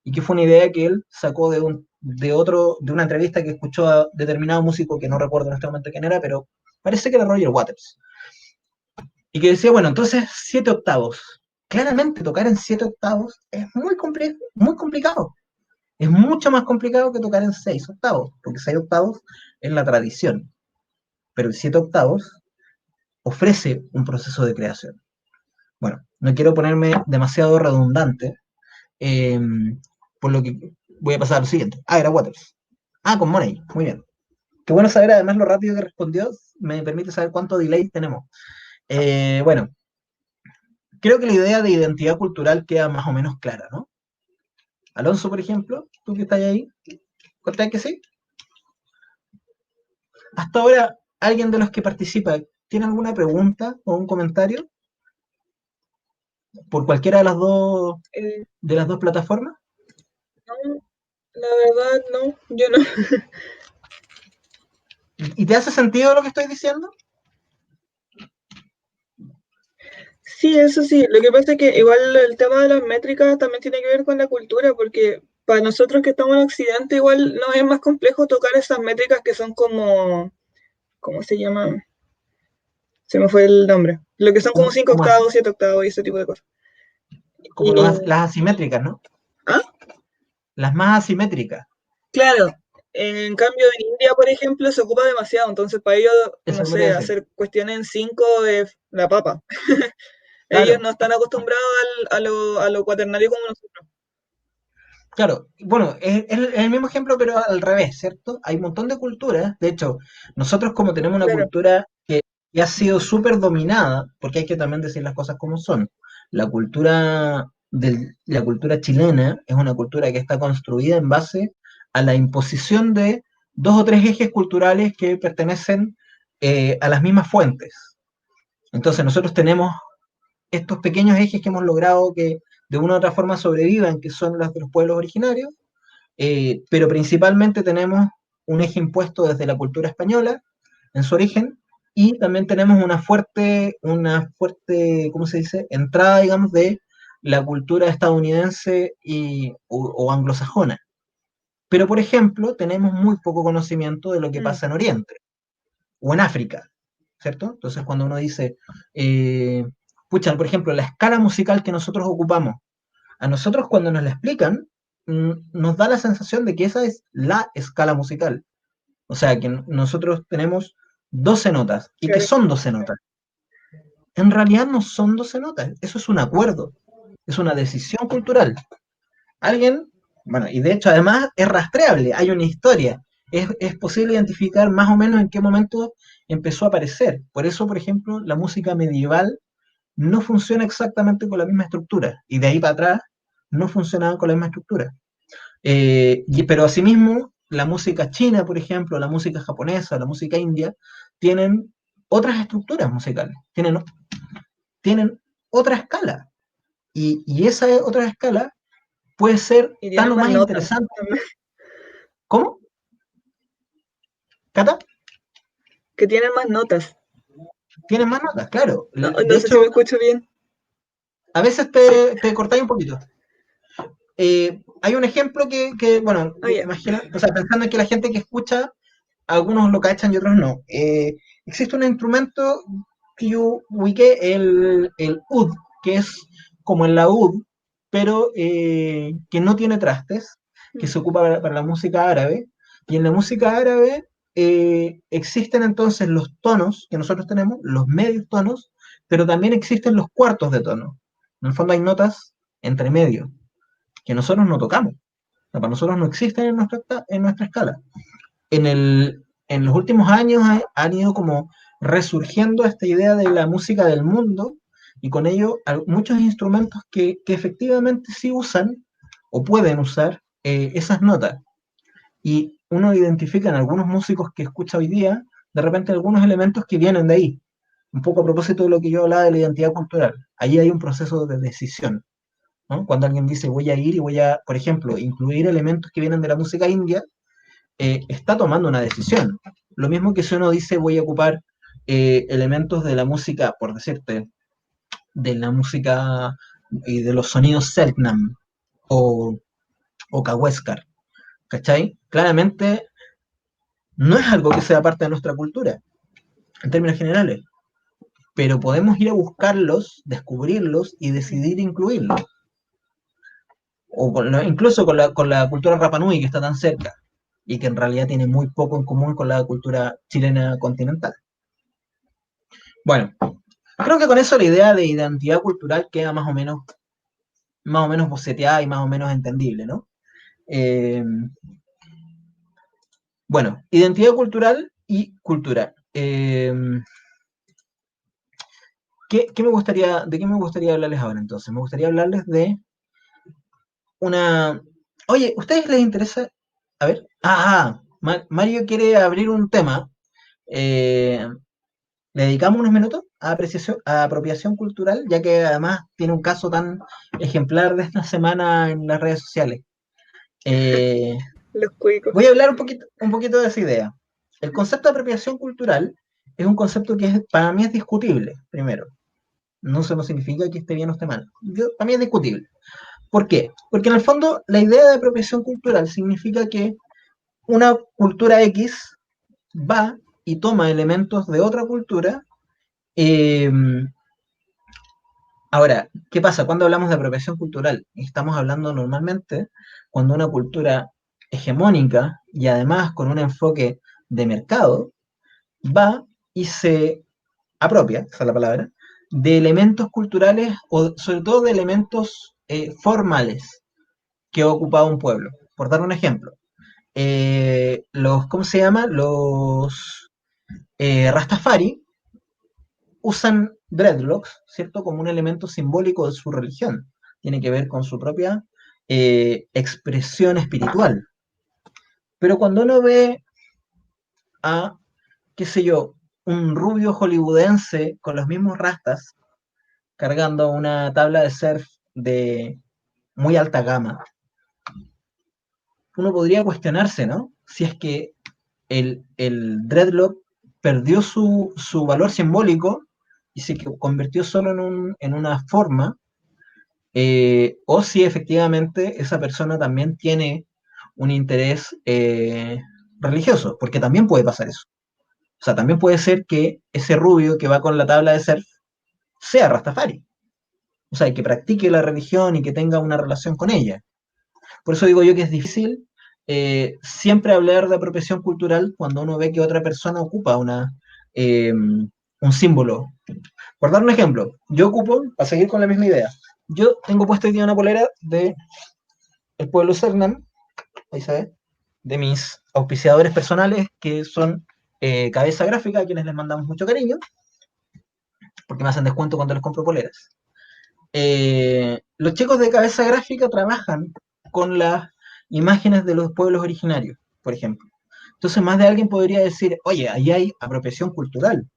Y que fue una idea que él sacó de una entrevista que escuchó a determinado músico que no recuerdo en este momento quién era, pero parece que era Roger Waters. Y que decía, bueno, entonces 7 octavos. Claramente tocar en 7 octavos es muy complicado. Es mucho más complicado que tocar en 6 octavos, porque 6 octavos es la tradición. Pero el 7 octavos ofrece un proceso de creación. Bueno, no quiero ponerme demasiado redundante, eh, por lo que voy a pasar a lo siguiente. Ah, era Waters. Ah, con Money, muy bien. Qué bueno saber además lo rápido que respondió, me permite saber cuánto delay tenemos. Bueno, creo que la idea de identidad cultural queda más o menos clara, ¿no? Alonso, por ejemplo, tú que estás ahí, ¿cuántas que sí? Hasta ahora, ¿alguien de los que participa tiene alguna pregunta o un comentario por cualquiera Eh, de las dos plataformas? no, la verdad, no, yo no. ¿Y te hace sentido lo que estoy diciendo? Sí, eso sí. Lo que pasa es que igual el tema de las métricas también tiene que ver con la cultura, porque para nosotros que estamos en Occidente igual nos es más complejo tocar esas métricas que son como, ¿cómo se llama? Se me fue el nombre. Lo que son como 5 Como, octavos, 7 octavos y ese tipo de cosas. como Y, las asimétricas, ¿no? ¿ah? Las más asimétricas. Claro. En cambio, en India, por ejemplo, se ocupa demasiado. Entonces, para ellos, Eso no es lo que sé, decir. hacer cuestiones en 5 es la papa. Ellos Claro, no están acostumbrados a lo cuaternario como nosotros. claro. Bueno, es el mismo ejemplo, pero al revés, ¿cierto? Hay un montón de culturas. De hecho, nosotros como tenemos una Claro. cultura que ha sido súper dominada, porque hay que también decir las cosas como son. La cultura chilena es una cultura que está construida en base a la imposición de dos o tres ejes culturales que pertenecen a las mismas fuentes. Entonces nosotros tenemos estos pequeños ejes que hemos logrado que de una u otra forma sobrevivan, que son los de los pueblos originarios, pero principalmente tenemos un eje impuesto desde la cultura española en su origen, y también tenemos una fuerte, ¿cómo se dice?, entrada, digamos, de la cultura estadounidense o anglosajona. Pero, por ejemplo, tenemos muy poco conocimiento de lo que Mm, pasa en Oriente o en África, ¿cierto? Entonces, cuando uno dice, pucha, por ejemplo, la escala musical que nosotros ocupamos, a nosotros cuando nos la explican, nos da la sensación de que esa es la escala musical. O sea, que nosotros tenemos 12 notas. ¿Y que claro. son 12 notas? En realidad no son 12 notas, eso es un acuerdo, es una decisión cultural. Alguien, bueno, y de hecho además es rastreable, hay una historia, es posible identificar más o menos en qué momento empezó a aparecer. Por eso, por ejemplo, la música medieval no funciona exactamente con la misma estructura, y de ahí para atrás no funcionaban con la misma estructura. Pero asimismo, la música china, por ejemplo, la música japonesa, la música india, tienen otras estructuras musicales, tienen otra escala. Y esa otra escala puede ser Y tan tienen o más más notas. interesante. ¿Cómo? ¿Cata? Que tienen más notas. Tienen más notas, claro. No, De no sé si me hecho, escucho bien. a veces Sí. te cortáis un poquito. Hay un ejemplo bueno, Ah, ya. imagina, o sea, pensando en que la gente que escucha, algunos lo cachan y otros no. Existe un instrumento que yo ubiqué, el ud, que es como el laúd, pero que no tiene trastes, que se ocupa para la música árabe. Y en la música árabe existen entonces los tonos que nosotros tenemos, los medios tonos, pero también existen los cuartos de tono. En el fondo hay notas entre medio que nosotros no tocamos. O sea, para nosotros no existen en nuestra escala. En los últimos años han ido como resurgiendo esta idea de la música del mundo y con ello muchos instrumentos que efectivamente sí usan o pueden usar esas notas. Y uno identifica en algunos músicos que escucha hoy día, de repente algunos elementos que vienen de ahí. Un poco a propósito de lo que yo hablaba de la identidad cultural. Ahí hay un proceso de decisión, ¿no? Cuando alguien dice voy a ir y voy a, por ejemplo, incluir elementos que vienen de la música india, está tomando una decisión. Lo mismo que si uno dice voy a ocupar elementos de la música, por decirte, de la música y de los sonidos Selknam o, o Kaweskar, ¿cachai? Claramente no es algo que sea parte de nuestra cultura, en términos generales, pero podemos ir a buscarlos, descubrirlos y decidir incluirlos. O incluso con la cultura Rapanui que está tan cerca y que en realidad tiene muy poco en común con la cultura chilena continental. Bueno, creo que con eso la idea de identidad cultural queda más o menos boceteada y más o menos entendible, ¿no? Eh, bueno, identidad cultural y cultura. ¿De qué me gustaría hablarles ahora entonces? Me gustaría hablarles de una... Oye, ¿ustedes les interesa? A ver. Mario quiere abrir un tema. Eh, ¿Le dedicamos unos minutos a apropiación cultural? Ya que además tiene un caso tan ejemplar de esta semana en las redes sociales. Eh, Los cuicos. Voy a hablar un poquito de esa idea. El concepto de apropiación cultural es un concepto que para mí es discutible, primero. No eso no significa que esté bien o esté mal. Para mí es discutible. ¿Por qué? Porque en el fondo la idea de apropiación cultural significa que una cultura X va y toma elementos de otra cultura. eh, Ahora, ¿qué pasa? Cuando hablamos de apropiación cultural, estamos hablando normalmente cuando una cultura hegemónica y además con un enfoque de mercado va y se apropia, esa es la palabra, de elementos culturales o sobre todo de elementos formales que ha ocupado un pueblo. Por dar un ejemplo, ¿cómo se llama? Los Rastafari usan dreadlocks, ¿cierto? Como un elemento simbólico de su religión. Tiene que ver con su propia expresión espiritual. Pero cuando uno ve a, qué sé yo, un rubio hollywoodense con los mismos rastas, cargando una tabla de surf de muy alta gama, uno podría cuestionarse, ¿no? Si es que el dreadlock perdió su valor simbólico y se convirtió solo en una forma, o si efectivamente esa persona también tiene un interés religioso, porque también puede pasar eso. O sea, también puede ser que ese rubio que va con la tabla de surf sea Rastafari. O sea, que practique la religión y que tenga una relación con ella. Por eso digo yo que es difícil siempre hablar de apropiación cultural cuando uno ve que otra persona ocupa un símbolo. Por dar un ejemplo, yo ocupo, para seguir con la misma idea, yo tengo puesto hoy día una polera de el pueblo Cernam, ahí se ve, de mis auspiciadores personales que son Cabeza Gráfica, a quienes les mandamos mucho cariño, porque me hacen descuento cuando les compro poleras. Los chicos de Cabeza Gráfica trabajan con las imágenes de los pueblos originarios, por ejemplo. Entonces más de alguien podría decir, oye, ahí hay apropiación cultural.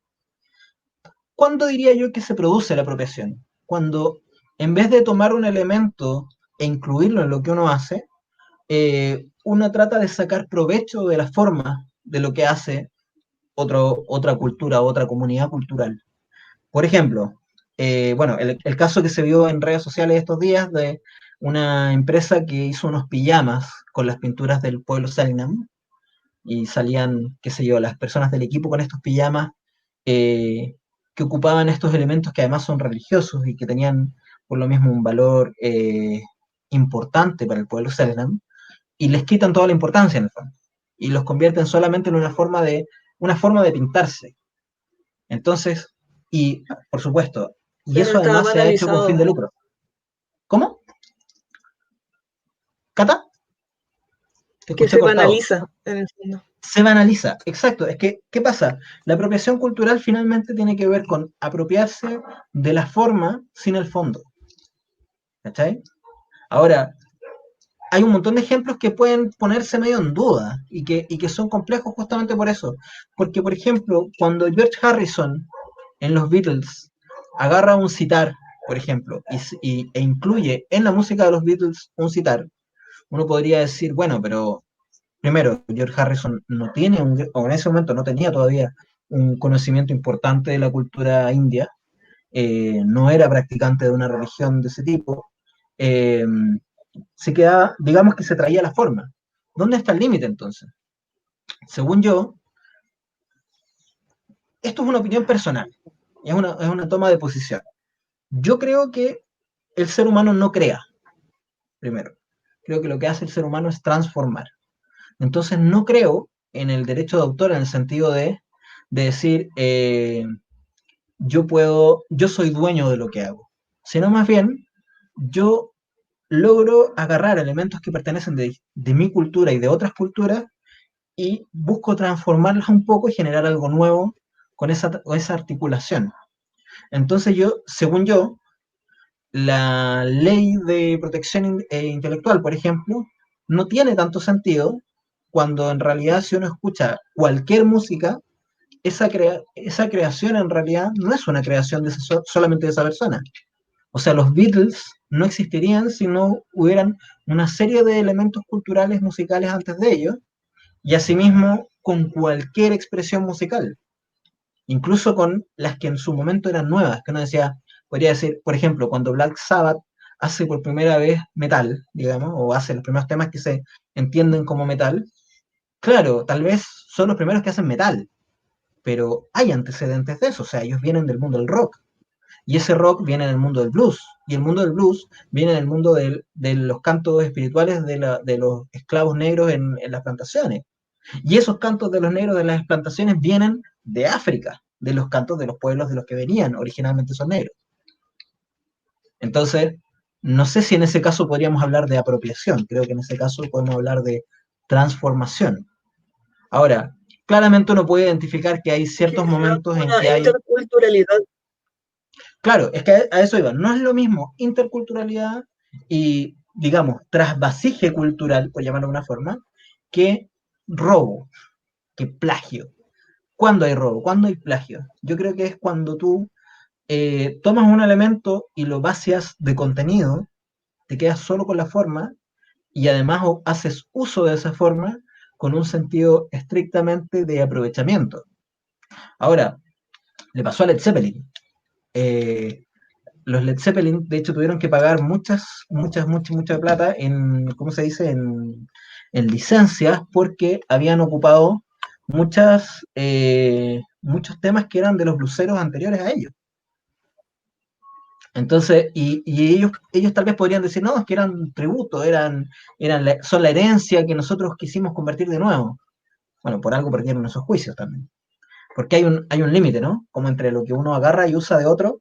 ¿Cuándo diría yo que se produce la apropiación? Cuando en vez de tomar un elemento e incluirlo en lo que uno hace, uno trata de sacar provecho de la forma de lo que hace otra cultura, otra comunidad cultural. Por ejemplo, bueno, el caso que se vio en redes sociales estos días de una empresa que hizo unos pijamas con las pinturas del pueblo Salinam y salían, qué sé yo, las personas del equipo con estos pijamas eh, que ocupaban estos elementos que además son religiosos y que tenían por lo mismo un valor importante para el pueblo Salinam y les quitan toda la importancia en el fondo y los convierten solamente en una forma de pintarse. Entonces, y por supuesto, y Claro, eso estaba además se ha hecho con fin banalizado. de lucro. ¿Cómo? ¿Cata? Te Que escuché se cortado. banaliza en el fondo. Se banaliza, exacto. Es que, ¿qué pasa? La apropiación cultural finalmente tiene que ver con apropiarse de la forma sin el fondo. ¿Cachai? Ahora, hay un montón de ejemplos que pueden ponerse medio en duda y que son complejos justamente por eso. Porque, por ejemplo, cuando George Harrison en los Beatles agarra un sitar, por ejemplo, e incluye en la música de los Beatles un sitar, uno podría decir, bueno, pero primero, George Harrison no tiene, o en ese momento no tenía todavía un conocimiento importante de la cultura india, no era practicante de una religión de ese tipo, eh, se quedaba, digamos que se traía la forma. ¿Dónde está el límite entonces? Según yo, esto es una opinión personal, es una toma de posición. Yo creo que el ser humano no crea, primero. Creo que lo que hace el ser humano es transformar. Entonces no creo en el derecho de autor en el sentido de decir yo soy dueño de lo que hago, sino más bien yo logro agarrar elementos que pertenecen de mi cultura y de otras culturas y busco transformarlas un poco y generar algo nuevo con esa articulación. Entonces yo, según yo, la ley de protección intelectual, por ejemplo, no tiene tanto sentido cuando en realidad si uno escucha cualquier música, esa creación en realidad no es una creación solamente de esa persona. O sea, los Beatles no existirían si no hubieran una serie de elementos culturales musicales antes de ellos, y asimismo con cualquier expresión musical, incluso con las que en su momento eran nuevas, que uno decía, podría decir, por ejemplo, cuando Black Sabbath hace por primera vez metal, digamos, o hace los primeros temas que se entienden como metal, claro, tal vez son los primeros que hacen metal, pero hay antecedentes de eso, o sea, ellos vienen del mundo del rock, y ese rock viene del mundo del blues, y el mundo del blues viene del mundo de los cantos espirituales de los esclavos negros en las plantaciones. Y esos cantos de los negros de las plantaciones vienen de África, de los cantos de los pueblos de los que venían originalmente esos negros. Entonces, no sé si en ese caso podríamos hablar de apropiación, creo que en ese caso podemos hablar de transformación. Ahora, claramente uno puede identificar que hay Que ciertos se da momentos como en una que hay. interculturalidad. Claro, es que a eso iba. No es lo mismo interculturalidad y, digamos, trasvasije cultural, por llamarlo de una forma, que robo, que plagio. ¿Cuándo hay robo? ¿Cuándo hay plagio? Yo creo que es cuando tú tomas un elemento y lo vacias de contenido, te quedas solo con la forma y además haces uso de esa forma con un sentido estrictamente de aprovechamiento. Ahora, le pasó a Led Zeppelin. Eh, los Led Zeppelin, de hecho, tuvieron que pagar mucha plata ¿cómo se dice? En licencias porque habían ocupado muchos temas que eran de los bluseros anteriores a ellos. Entonces, y ellos tal vez podrían decir, no, es que eran tributo, son la herencia que nosotros quisimos convertir de nuevo. Bueno, por algo perdieron esos juicios también. Porque hay un límite, ¿no? Como entre lo que uno agarra y usa de otro,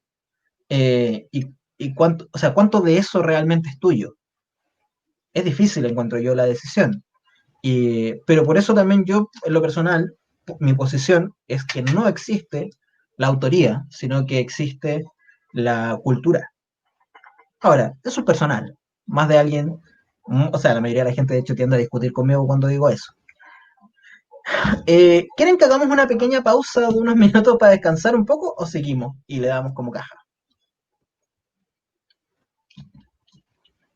y cuánto, o sea, cuánto de eso realmente es tuyo. Es difícil, encuentro yo, la decisión. Pero por eso también yo, en lo personal, mi posición es que no existe la autoría, sino que existe la cultura. Ahora, eso es personal. Más de alguien, o sea, la mayoría de la gente de hecho tiende a discutir conmigo cuando digo eso. ¿Quieren que hagamos una pequeña pausa de unos minutos para descansar un poco o seguimos y le damos como caja?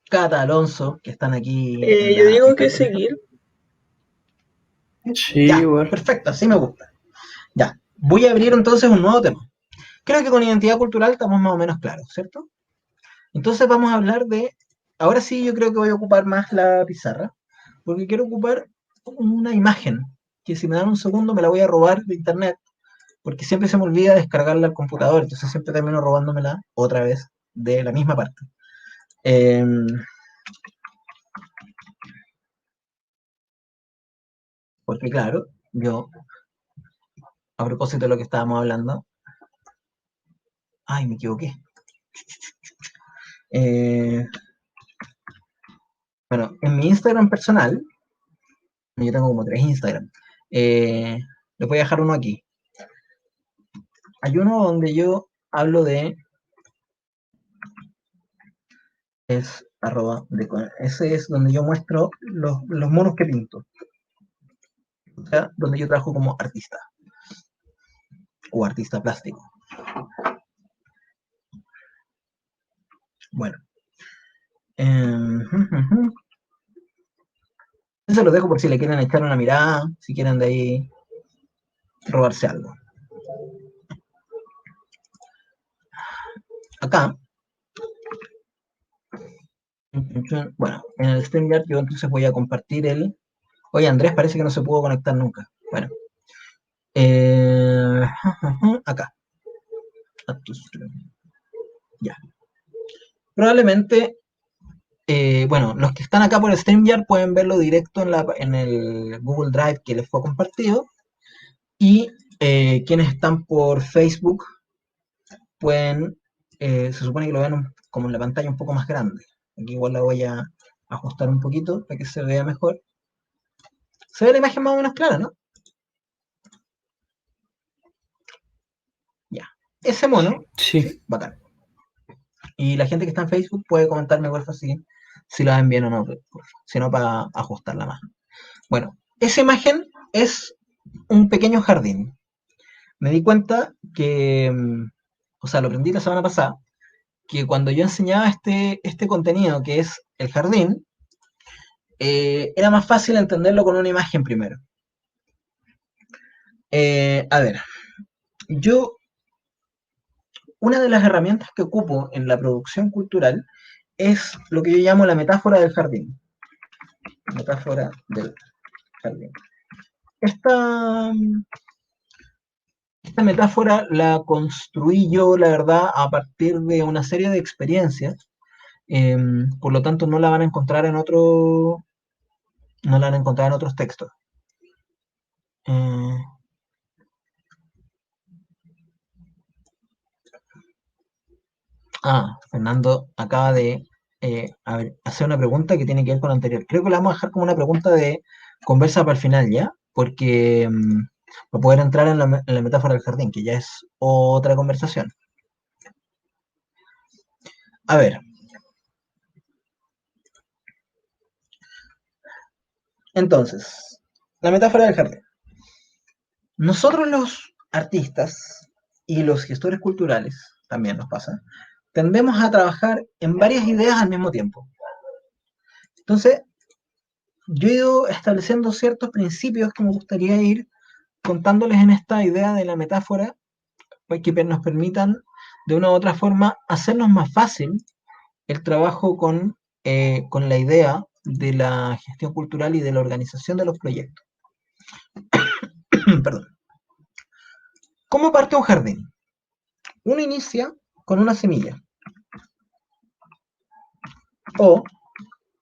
Cata, Alonso, que están aquí en Yo la... digo que seguir. Sí, Ya, igual. perfecto, así me gusta. Ya, voy a abrir entonces un nuevo tema. Creo que con identidad cultural estamos más o menos claros, ¿cierto? Entonces vamos a hablar de... Ahora sí yo creo que voy a ocupar más la pizarra, porque quiero ocupar una imagen, que si me dan un segundo me la voy a robar de internet, porque siempre se me olvida descargarla al computador, entonces siempre termino robándomela otra vez de la misma parte. Eh, porque claro, yo, a propósito de lo que estábamos hablando, ay, me equivoqué. Eh, bueno, en mi Instagram personal, yo tengo como 3 Instagram, les voy a dejar uno aquí. Hay uno donde yo hablo de, es arroba, ese es donde yo muestro los monos que pinto, o sea, donde yo trabajo como artista o artista plástico. Bueno, eso lo dejo por si le quieren echar una mirada, si quieren de ahí robarse algo. Acá, bueno, en el StreamYard yo entonces voy a compartir el... Oye, Andrés parece que no se pudo conectar nunca. Bueno, acá. Ya. Probablemente, bueno, los que están acá por StreamYard pueden verlo directo en el Google Drive que les fue compartido. Y quienes están por Facebook pueden, se supone que lo ven como en la pantalla un poco más grande. Aquí igual la voy a ajustar un poquito para que se vea mejor. Se ve la imagen más o menos clara, ¿no? Ya. Ese mono, Sí. bacán. Y la gente que está en Facebook puede comentarme, porfa, si la ven bien o no, si no para ajustarla más. Bueno, esa imagen es un pequeño jardín. Me di cuenta que, o sea, lo aprendí la semana pasada, que cuando yo enseñaba este contenido, que es el jardín, era más fácil entenderlo con una imagen primero. A ver, yo, una de las herramientas que ocupo en la producción cultural es lo que yo llamo la metáfora del jardín. Metáfora del jardín. Esta, esta metáfora la construí yo, la verdad, a partir de una serie de experiencias. Por lo tanto, no la van a encontrar en no la van a encontrar en otros textos. Eh, Fernando acaba de hacer una pregunta que tiene que ver con la anterior. Creo que la vamos a dejar como una pregunta de conversa para el final, ¿ya? Porque para poder entrar en la metáfora del jardín, que ya es otra conversación. A ver, entonces, la metáfora del jardín. Nosotros los artistas y los gestores culturales, también nos pasa, tendemos a trabajar en varias ideas al mismo tiempo. Entonces, yo he ido estableciendo ciertos principios que me gustaría ir contándoles en esta idea de la metáfora, pues, que nos permitan de una u otra forma hacernos más fácil el trabajo con la idea de la gestión cultural y de la organización de los proyectos. Perdón. ¿Cómo parte un jardín? Uno inicia con una semilla. O,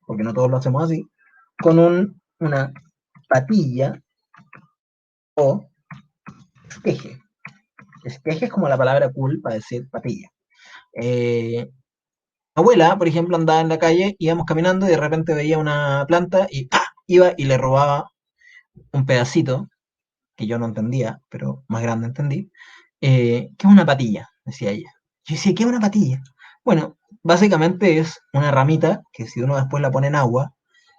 porque no todos lo hacemos así, con una patilla o esqueje. Esqueje es como la palabra cool para decir patilla. Abuela, por ejemplo, andaba en la calle, íbamos caminando y de repente veía una planta y ¡pah! Iba y le robaba un pedacito, que yo no entendía, pero más grande entendí. ¿Qué es una patilla? Decía ella. Yo decía, ¿qué es una patilla? Bueno, básicamente es una ramita que si uno después la pone en agua,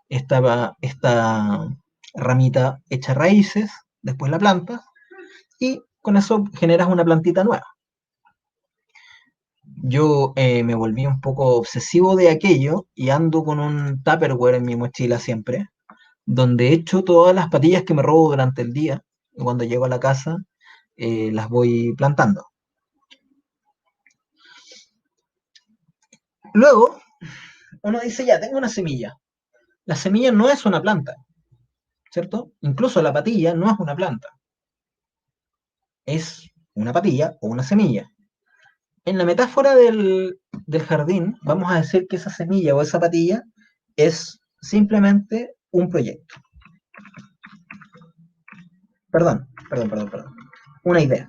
esta ramita echa raíces después la plantas, y con eso generas una plantita nueva. Yo me volví un poco obsesivo de aquello y ando con un Tupperware en mi mochila siempre, donde echo todas las patillas que me robo durante el día, y cuando llego a la casa las voy plantando. Luego, uno dice, ya, tengo una semilla. La semilla no es una planta, ¿cierto? Incluso la patilla no es una planta. Es una patilla o una semilla. En la metáfora del jardín, vamos a decir que esa semilla o esa patilla es simplemente un proyecto. Perdón. Una idea.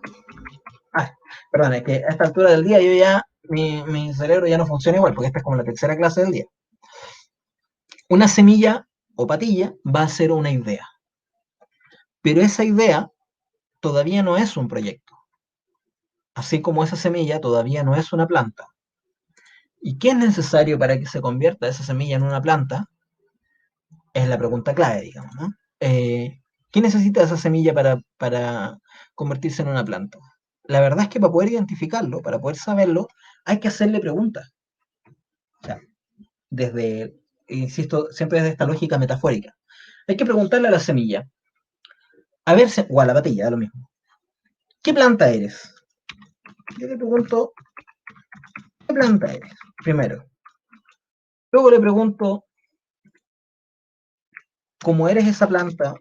Perdón, es que a esta altura del día mi cerebro ya no funciona igual, porque esta es como la tercera clase del día. Una semilla o patilla va a ser una idea. Pero esa idea todavía no es un proyecto. Así como esa semilla todavía no es una planta. ¿Y qué es necesario para que se convierta esa semilla en una planta? Es la pregunta clave, digamos, ¿no? ¿Qué necesita esa semilla para convertirse en una planta? La verdad es que para poder identificarlo, para poder saberlo, hay que hacerle preguntas. O sea, insisto, siempre desde esta lógica metafórica. Hay que preguntarle a la semilla, a ver, o a la patilla, da lo mismo. ¿Qué planta eres? Yo le pregunto, ¿qué planta eres? Primero. Luego le pregunto, ¿cómo eres esa planta?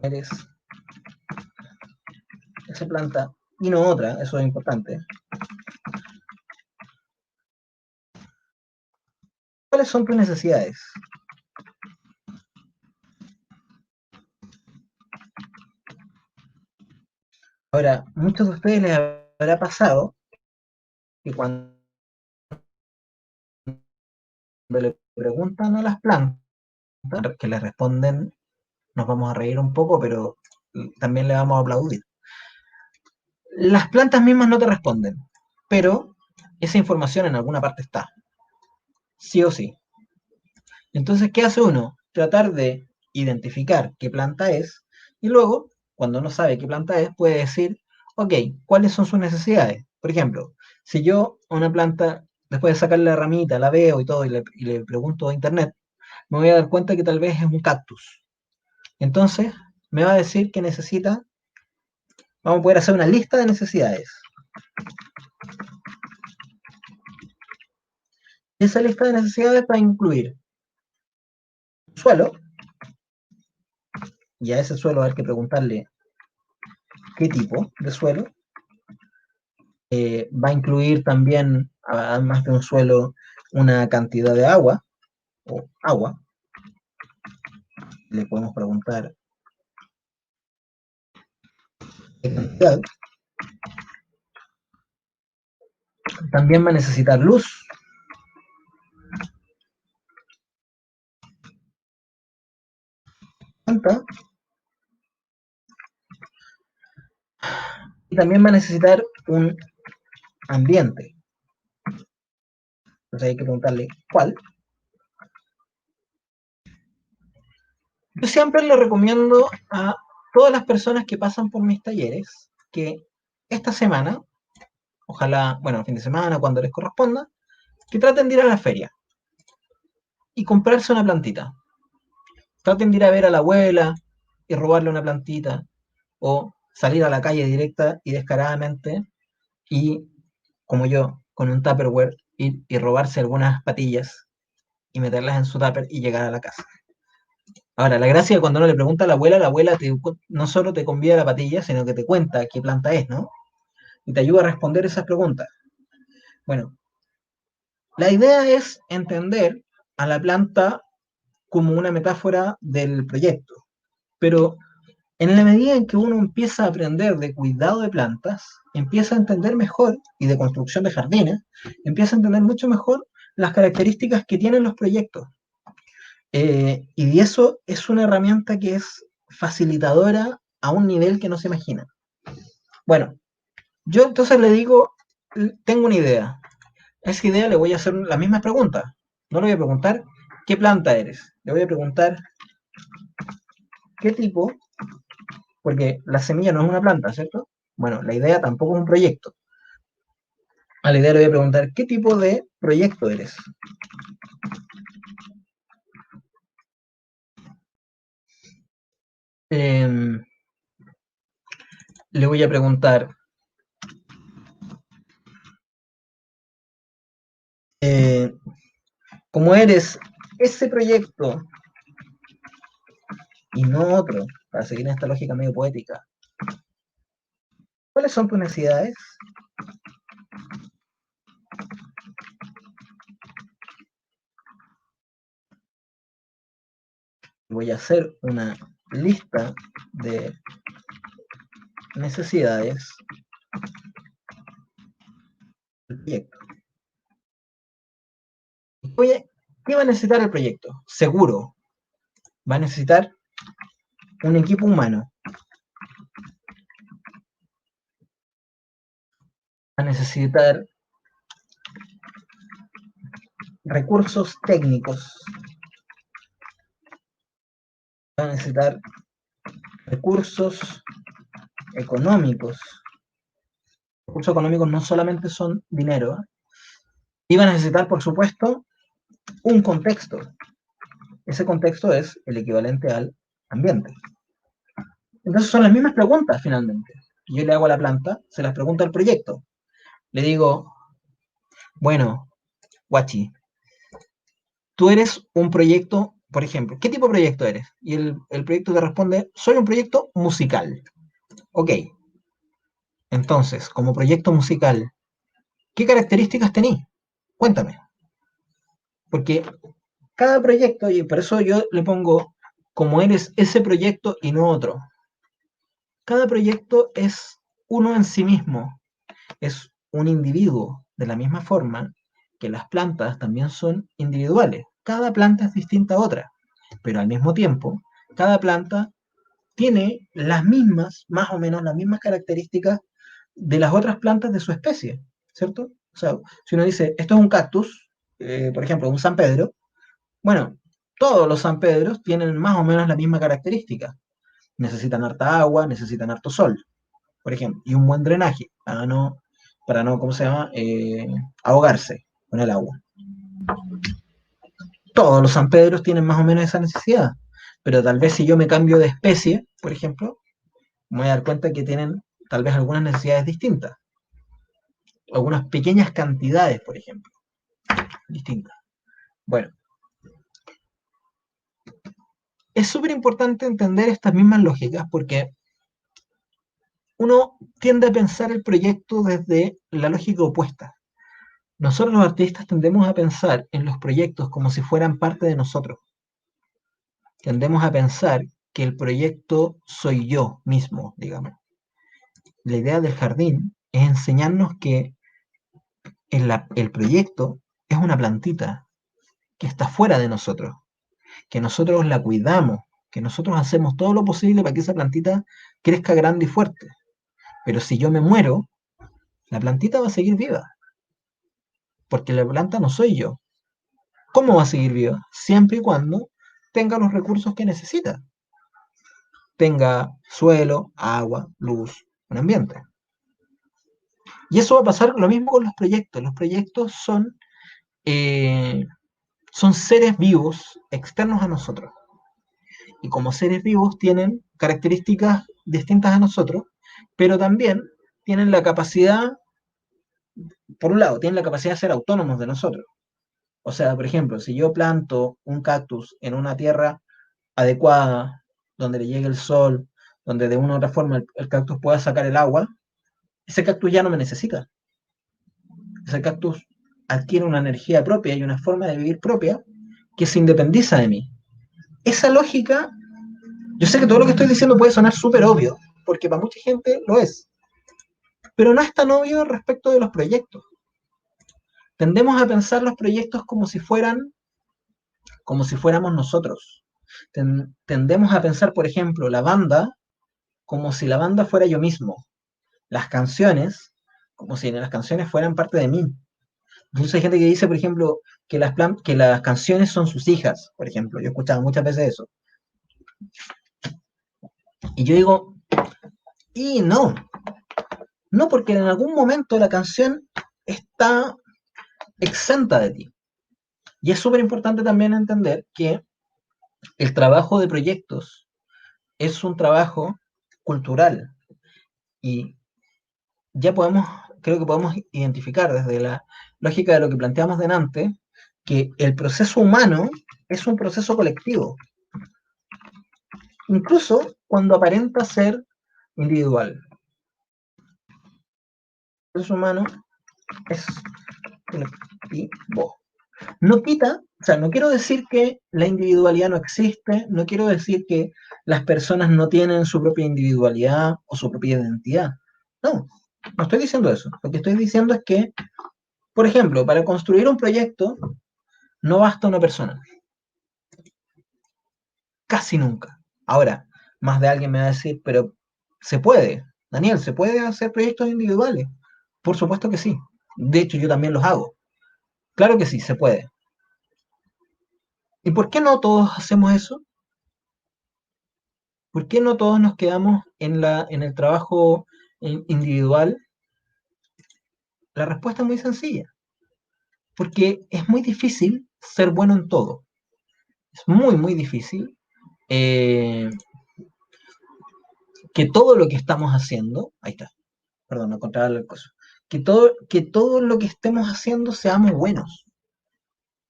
Eres esa planta y no otra, eso es importante. ¿Cuáles son tus necesidades? Ahora, muchos de ustedes les habrá pasado que cuando le preguntan a las plantas, que les responden, nos vamos a reír un poco, pero también le vamos a aplaudir. Las plantas mismas no te responden, pero esa información en alguna parte está, sí o sí. Entonces, ¿qué hace uno? Tratar de identificar qué planta es y luego, cuando uno sabe qué planta es, puede decir, ok, ¿cuáles son sus necesidades? Por ejemplo, si yo a una planta, después de sacarle la ramita, la veo y todo, y le pregunto a internet, me voy a dar cuenta que tal vez es un cactus. Entonces, me va a decir que necesita, vamos a poder hacer una lista de necesidades. Esa lista de necesidades va a incluir suelo, y a ese suelo hay que preguntarle qué tipo de suelo. Va a incluir también, además de un suelo, una cantidad de agua, o agua. Le podemos preguntar qué cantidad. También va a necesitar luz. ¿Cuánta? Y también va a necesitar un ambiente. Entonces hay que preguntarle cuál. Yo siempre le recomiendo a todas las personas que pasan por mis talleres que esta semana, ojalá, bueno, fin de semana, cuando les corresponda, que traten de ir a la feria y comprarse una plantita. Traten de ir a ver a la abuela y robarle una plantita, o salir a la calle directa y descaradamente y, como yo, con un Tupperware, ir y robarse algunas patillas y meterlas en su tupper y llegar a la casa. Ahora, la gracia es cuando uno le pregunta a la abuela no solo te convida la patilla, sino que te cuenta qué planta es, ¿no? Y te ayuda a responder esas preguntas. Bueno, la idea es entender a la planta como una metáfora del proyecto, pero en la medida en que uno empieza a aprender de cuidado de plantas, empieza a entender mejor, y de construcción de jardines, empieza a entender mucho mejor las características que tienen los proyectos. Y eso es una herramienta que es facilitadora a un nivel que no se imagina. Bueno, yo entonces le digo, tengo una idea. A esa idea le voy a hacer las mismas preguntas. No le voy a preguntar qué planta eres. Le voy a preguntar qué tipo porque la semilla no es una planta, ¿cierto? Bueno, la idea tampoco es un proyecto. A la idea le voy a preguntar, ¿qué tipo de proyecto eres? Le voy a preguntar, como eres ese proyecto y no otro, para seguir en esta lógica medio poética, ¿cuáles son tus necesidades? Voy a hacer una lista de necesidades del proyecto. ¿Qué va a necesitar el proyecto? Seguro, va a necesitar un equipo humano, va a necesitar recursos técnicos, va a necesitar recursos económicos. Recursos económicos no solamente son dinero, ¿eh? Y va a necesitar, por supuesto, un contexto. Ese contexto es el equivalente al ambiente. Entonces son las mismas preguntas finalmente. Yo le hago a la planta, se las pregunto al proyecto. Le digo, bueno, Guachi, tú eres un proyecto, por ejemplo, ¿qué tipo de proyecto eres? Y el proyecto te responde, soy un proyecto musical. Ok. Entonces, como proyecto musical, ¿qué características tenéis? Cuéntame. Porque cada proyecto, y por eso yo le pongo, como eres ese proyecto y no otro. Cada proyecto es uno en sí mismo, es un individuo, de la misma forma que las plantas también son individuales. Cada planta es distinta a otra, pero al mismo tiempo, cada planta tiene las mismas, más o menos las mismas características de las otras plantas de su especie, ¿cierto? O sea, si uno dice, esto es un cactus, por ejemplo, un San Pedro, bueno, todos los San Pedros tienen más o menos la misma característica. Necesitan harta agua, necesitan harto sol, por ejemplo, y un buen drenaje para no ¿cómo se llama? Ahogarse con el agua. Todos los San Pedros tienen más o menos esa necesidad, pero tal vez si yo me cambio de especie, por ejemplo, me voy a dar cuenta que tienen tal vez algunas necesidades distintas, algunas pequeñas cantidades, por ejemplo, distintas. Bueno, es súper importante entender estas mismas lógicas porque uno tiende a pensar el proyecto desde la lógica opuesta. Nosotros los artistas tendemos a pensar en los proyectos como si fueran parte de nosotros. Tendemos a pensar que el proyecto soy yo mismo, digamos. La idea del jardín es enseñarnos que el proyecto es una plantita que está fuera de nosotros, que nosotros la cuidamos, que nosotros hacemos todo lo posible para que esa plantita crezca grande y fuerte. Pero si yo me muero, la plantita va a seguir viva, porque la planta no soy yo. ¿Cómo va a seguir viva? Siempre y cuando tenga los recursos que necesita. Tenga suelo, agua, luz, un ambiente. Y eso va a pasar lo mismo con los proyectos. Los proyectos son seres vivos externos a nosotros. Y como seres vivos tienen características distintas a nosotros, pero también tienen la capacidad, por un lado, tienen la capacidad de ser autónomos de nosotros. O sea, por ejemplo, si yo planto un cactus en una tierra adecuada, donde le llegue el sol, donde de una u otra forma el cactus pueda sacar el agua, ese cactus ya no me necesita. Ese cactus adquiere una energía propia y una forma de vivir propia que se independiza de mí. Esa lógica, yo sé que todo lo que estoy diciendo puede sonar súper obvio, porque para mucha gente lo es, pero no es tan obvio respecto de los proyectos. Tendemos a pensar los proyectos como si fuéramos nosotros. Tendemos a pensar, por ejemplo, la banda como si la banda fuera yo mismo. Las canciones, como si las canciones fueran parte de mí. Entonces hay gente que dice, por ejemplo, que las canciones son sus hijas, por ejemplo. Yo he escuchado muchas veces eso. Y yo digo, Y no, no, porque en algún momento la canción está exenta de ti. Y es súper importante también entender que el trabajo de proyectos es un trabajo cultural y ya podemos, creo que podemos identificar desde la lógica de lo que planteamos delante, que el proceso humano es un proceso colectivo, incluso cuando aparenta ser individual. El proceso humano es colectivo. No quita, o sea, no quiero decir que la individualidad no existe, no quiero decir que las personas no tienen su propia individualidad o su propia identidad. No, no estoy diciendo eso. Lo que estoy diciendo es que, por ejemplo, para construir un proyecto no basta una persona. Casi nunca. Ahora, más de alguien me va a decir, pero se puede. Daniel, ¿se puede hacer proyectos individuales? Por supuesto que sí. De hecho, yo también los hago. Claro que sí, se puede. ¿Y por qué no todos hacemos eso? ¿Por qué no todos nos quedamos en el trabajo individual? La respuesta es muy sencilla. Porque es muy difícil ser bueno en todo. Es muy, muy difícil eh, que todo lo que estamos haciendo, ahí está, perdón, no encontraba el coso, que todo lo que estemos haciendo seamos buenos.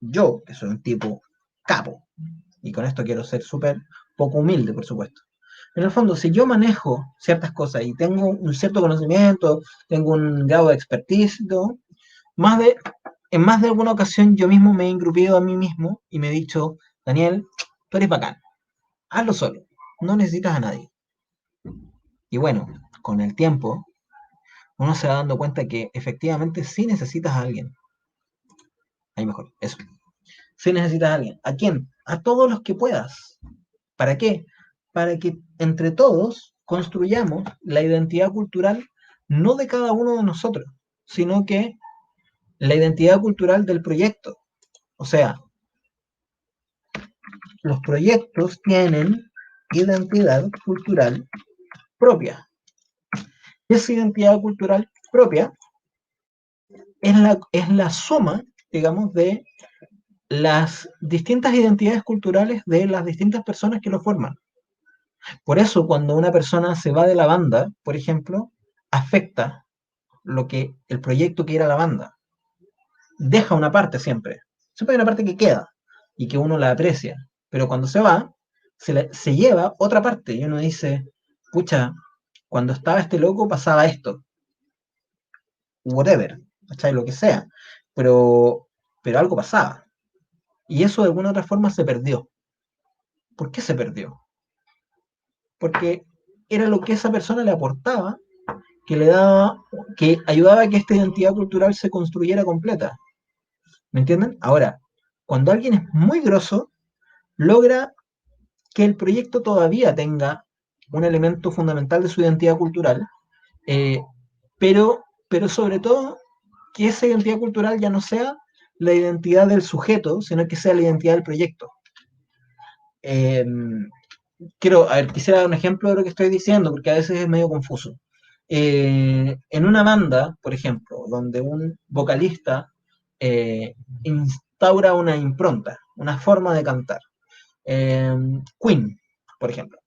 Yo, que soy un tipo capo, y con esto quiero ser súper poco humilde, por supuesto. En el fondo, si yo manejo ciertas cosas y tengo un cierto conocimiento, tengo un grado de expertise, ¿no? más de, en más de alguna ocasión yo mismo me he ingrupido a mí mismo y me he dicho, Daniel, tú eres bacán, hazlo solo, no necesitas a nadie. Y bueno, con el tiempo, uno se va dando cuenta que efectivamente sí necesitas a alguien. Ahí mejor, eso. Sí necesitas a alguien. ¿A quién? A todos los que puedas. ¿Para qué? Para que entre todos construyamos la identidad cultural no de cada uno de nosotros, sino que la identidad cultural del proyecto. O sea, los proyectos tienen identidad cultural propia. Y esa identidad cultural propia es la suma, digamos, de las distintas identidades culturales de las distintas personas que lo forman. Por eso, cuando una persona se va de la banda, por ejemplo, afecta lo que el proyecto que era la banda. Deja una parte siempre. Siempre hay una parte que queda y que uno la aprecia. Pero cuando se va, se lleva otra parte y uno dice, pucha, cuando estaba este loco pasaba esto. Whatever, ¿cachai? Lo que sea. Pero, pero algo pasaba. Y eso de alguna otra forma se perdió. ¿Por qué se perdió? Porque era lo que esa persona le aportaba, que le daba, que ayudaba a que esta identidad cultural se construyera completa. ¿Me entienden? Ahora, cuando alguien es muy grosso, logra que el proyecto todavía tenga un elemento fundamental de su identidad cultural, eh, pero sobre todo que esa identidad cultural ya no sea la identidad del sujeto, sino que sea la identidad del proyecto. Eh, quisiera dar un ejemplo de lo que estoy diciendo, porque a veces es medio confuso. En una banda, por ejemplo, donde un vocalista instaura una impronta, una forma de cantar. Queen, por ejemplo.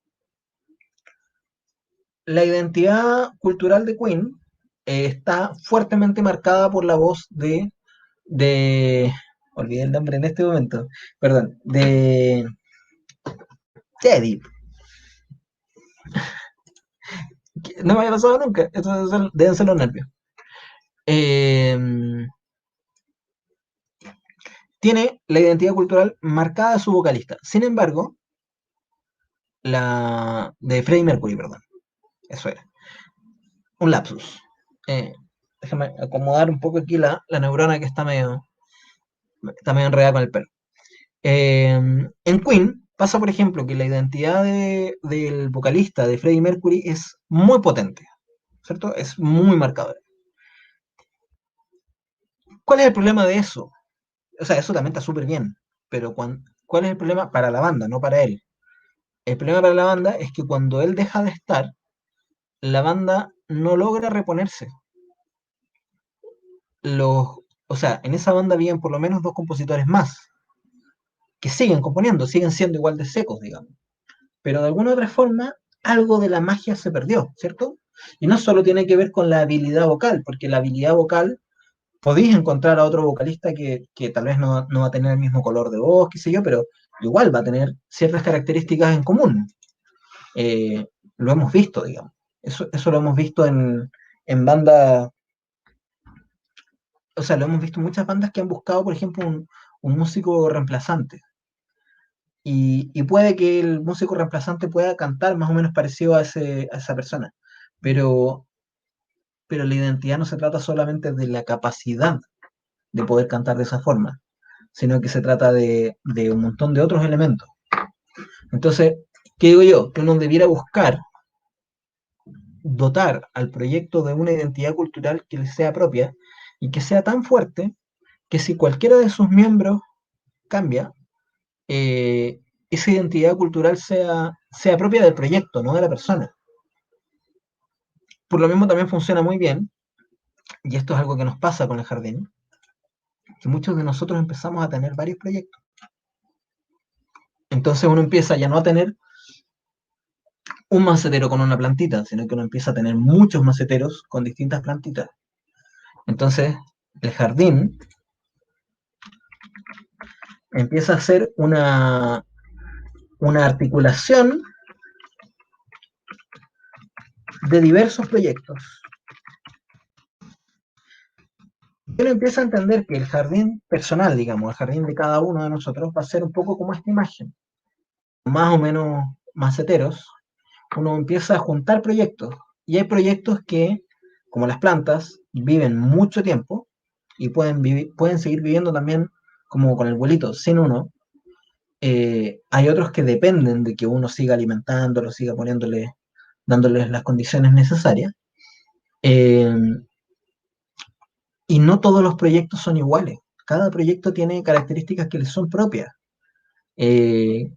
La identidad cultural de Queen está fuertemente marcada por la voz de olvidé el nombre en este momento, perdón, de Teddy. No me había pasado nunca, estos deben ser los nervios. Eh, Tiene la identidad cultural marcada de su vocalista. Sin embargo, la de Freddie Mercury, perdón, eso era. Un lapsus. Eh, Déjame acomodar un poco aquí la neurona que está medio enredada con el pelo. En Queen pasa, por ejemplo, que la identidad del vocalista de Freddie Mercury es muy potente, ¿cierto? Es muy marcadora. ¿Cuál es el problema de eso? O sea, eso también está súper bien, pero ¿cuál es el problema para la banda, no para él? El problema para la banda es que cuando él deja de estar, la banda no logra reponerse. O sea, en esa banda habían por lo menos 2 compositores más que siguen componiendo, siguen siendo igual de secos, digamos. Pero de alguna otra forma, algo de la magia se perdió, ¿cierto? Y no solo tiene que ver con la habilidad vocal, porque la habilidad vocal podéis encontrar a otro vocalista que tal vez no va a tener el mismo color de voz, qué sé yo, pero igual va a tener ciertas características en común. Lo hemos visto, digamos. Eso lo hemos visto en bandas, o sea, lo hemos visto en muchas bandas que han buscado, por ejemplo, un músico reemplazante. Y puede que el músico reemplazante pueda cantar más o menos parecido a esa persona, pero, pero la identidad no se trata solamente de la capacidad de poder cantar de esa forma, sino que se trata de un montón de otros elementos. Entonces, ¿qué digo yo? Que uno debiera buscar dotar al proyecto de una identidad cultural que le sea propia y que sea tan fuerte que si cualquiera de sus miembros cambia, esa identidad cultural sea propia del proyecto, no de la persona. Por lo mismo también funciona muy bien, y esto es algo que nos pasa con el jardín, que muchos de nosotros empezamos a tener varios proyectos. Entonces uno empieza ya no a tener un macetero con una plantita, sino que uno empieza a tener muchos maceteros con distintas plantitas. Entonces el jardín empieza a ser una articulación de diversos proyectos. Uno empieza a entender que el jardín personal, digamos, el jardín de cada uno de nosotros va a ser un poco como esta imagen, más o menos maceteros. Uno empieza a juntar proyectos y hay proyectos que, como las plantas, viven mucho tiempo y pueden seguir viviendo también como con el vuelito, sin uno. Hay otros que dependen de que uno siga alimentándolo, siga dándoles las condiciones necesarias. Eh, y no todos los proyectos son iguales. Cada proyecto tiene características que les son propias. Eh,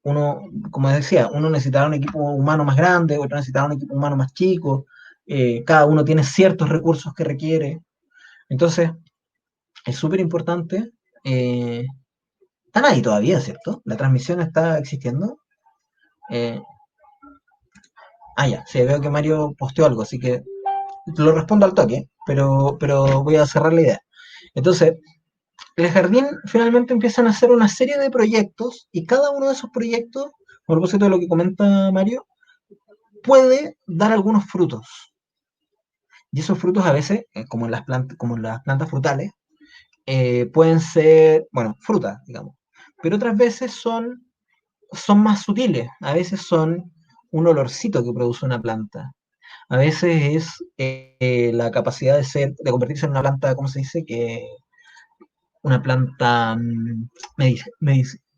uno, como decía, uno necesitará un equipo humano más grande, otro necesitará un equipo humano más chico, cada uno tiene ciertos recursos que requiere. Entonces, es súper importante. Están ahí todavía, ¿cierto? La transmisión está existiendo. Eh, ya, sí, veo que Mario posteó algo, así que lo respondo al toque, pero voy a cerrar la idea. Entonces, el jardín finalmente empiezan a hacer una serie de proyectos y cada uno de esos proyectos, a propósito de lo que comenta Mario, puede dar algunos frutos. Y esos frutos a veces, como en las plantas frutales, pueden ser, bueno, frutas, digamos. Pero otras veces son más sutiles. A veces son un olorcito que produce una planta. A veces es la capacidad de convertirse en una planta, ¿cómo se dice? Que una planta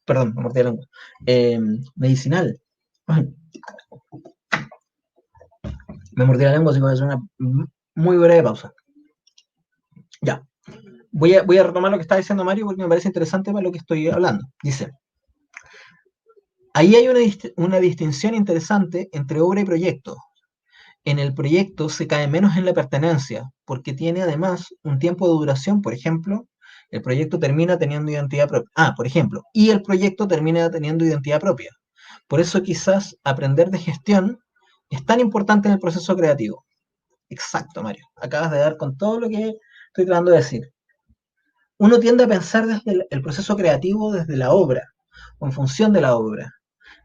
perdón, me mordí la lengua. Medicinal. Ay, me mordí la lengua, así que voy a hacer una muy breve pausa. Ya. Voy a retomar lo que está diciendo Mario porque me parece interesante para lo que estoy hablando. Dice, ahí hay una distinción interesante entre obra y proyecto. En el proyecto se cae menos en la pertenencia, porque tiene además un tiempo de duración, por ejemplo, el proyecto termina teniendo identidad propia. Por ejemplo, y el proyecto termina teniendo identidad propia. Por eso quizás aprender de gestión es tan importante en el proceso creativo. Exacto, Mario. Acabas de dar con todo lo que estoy tratando de decir. Uno tiende a pensar desde el proceso creativo, desde la obra, o en función de la obra.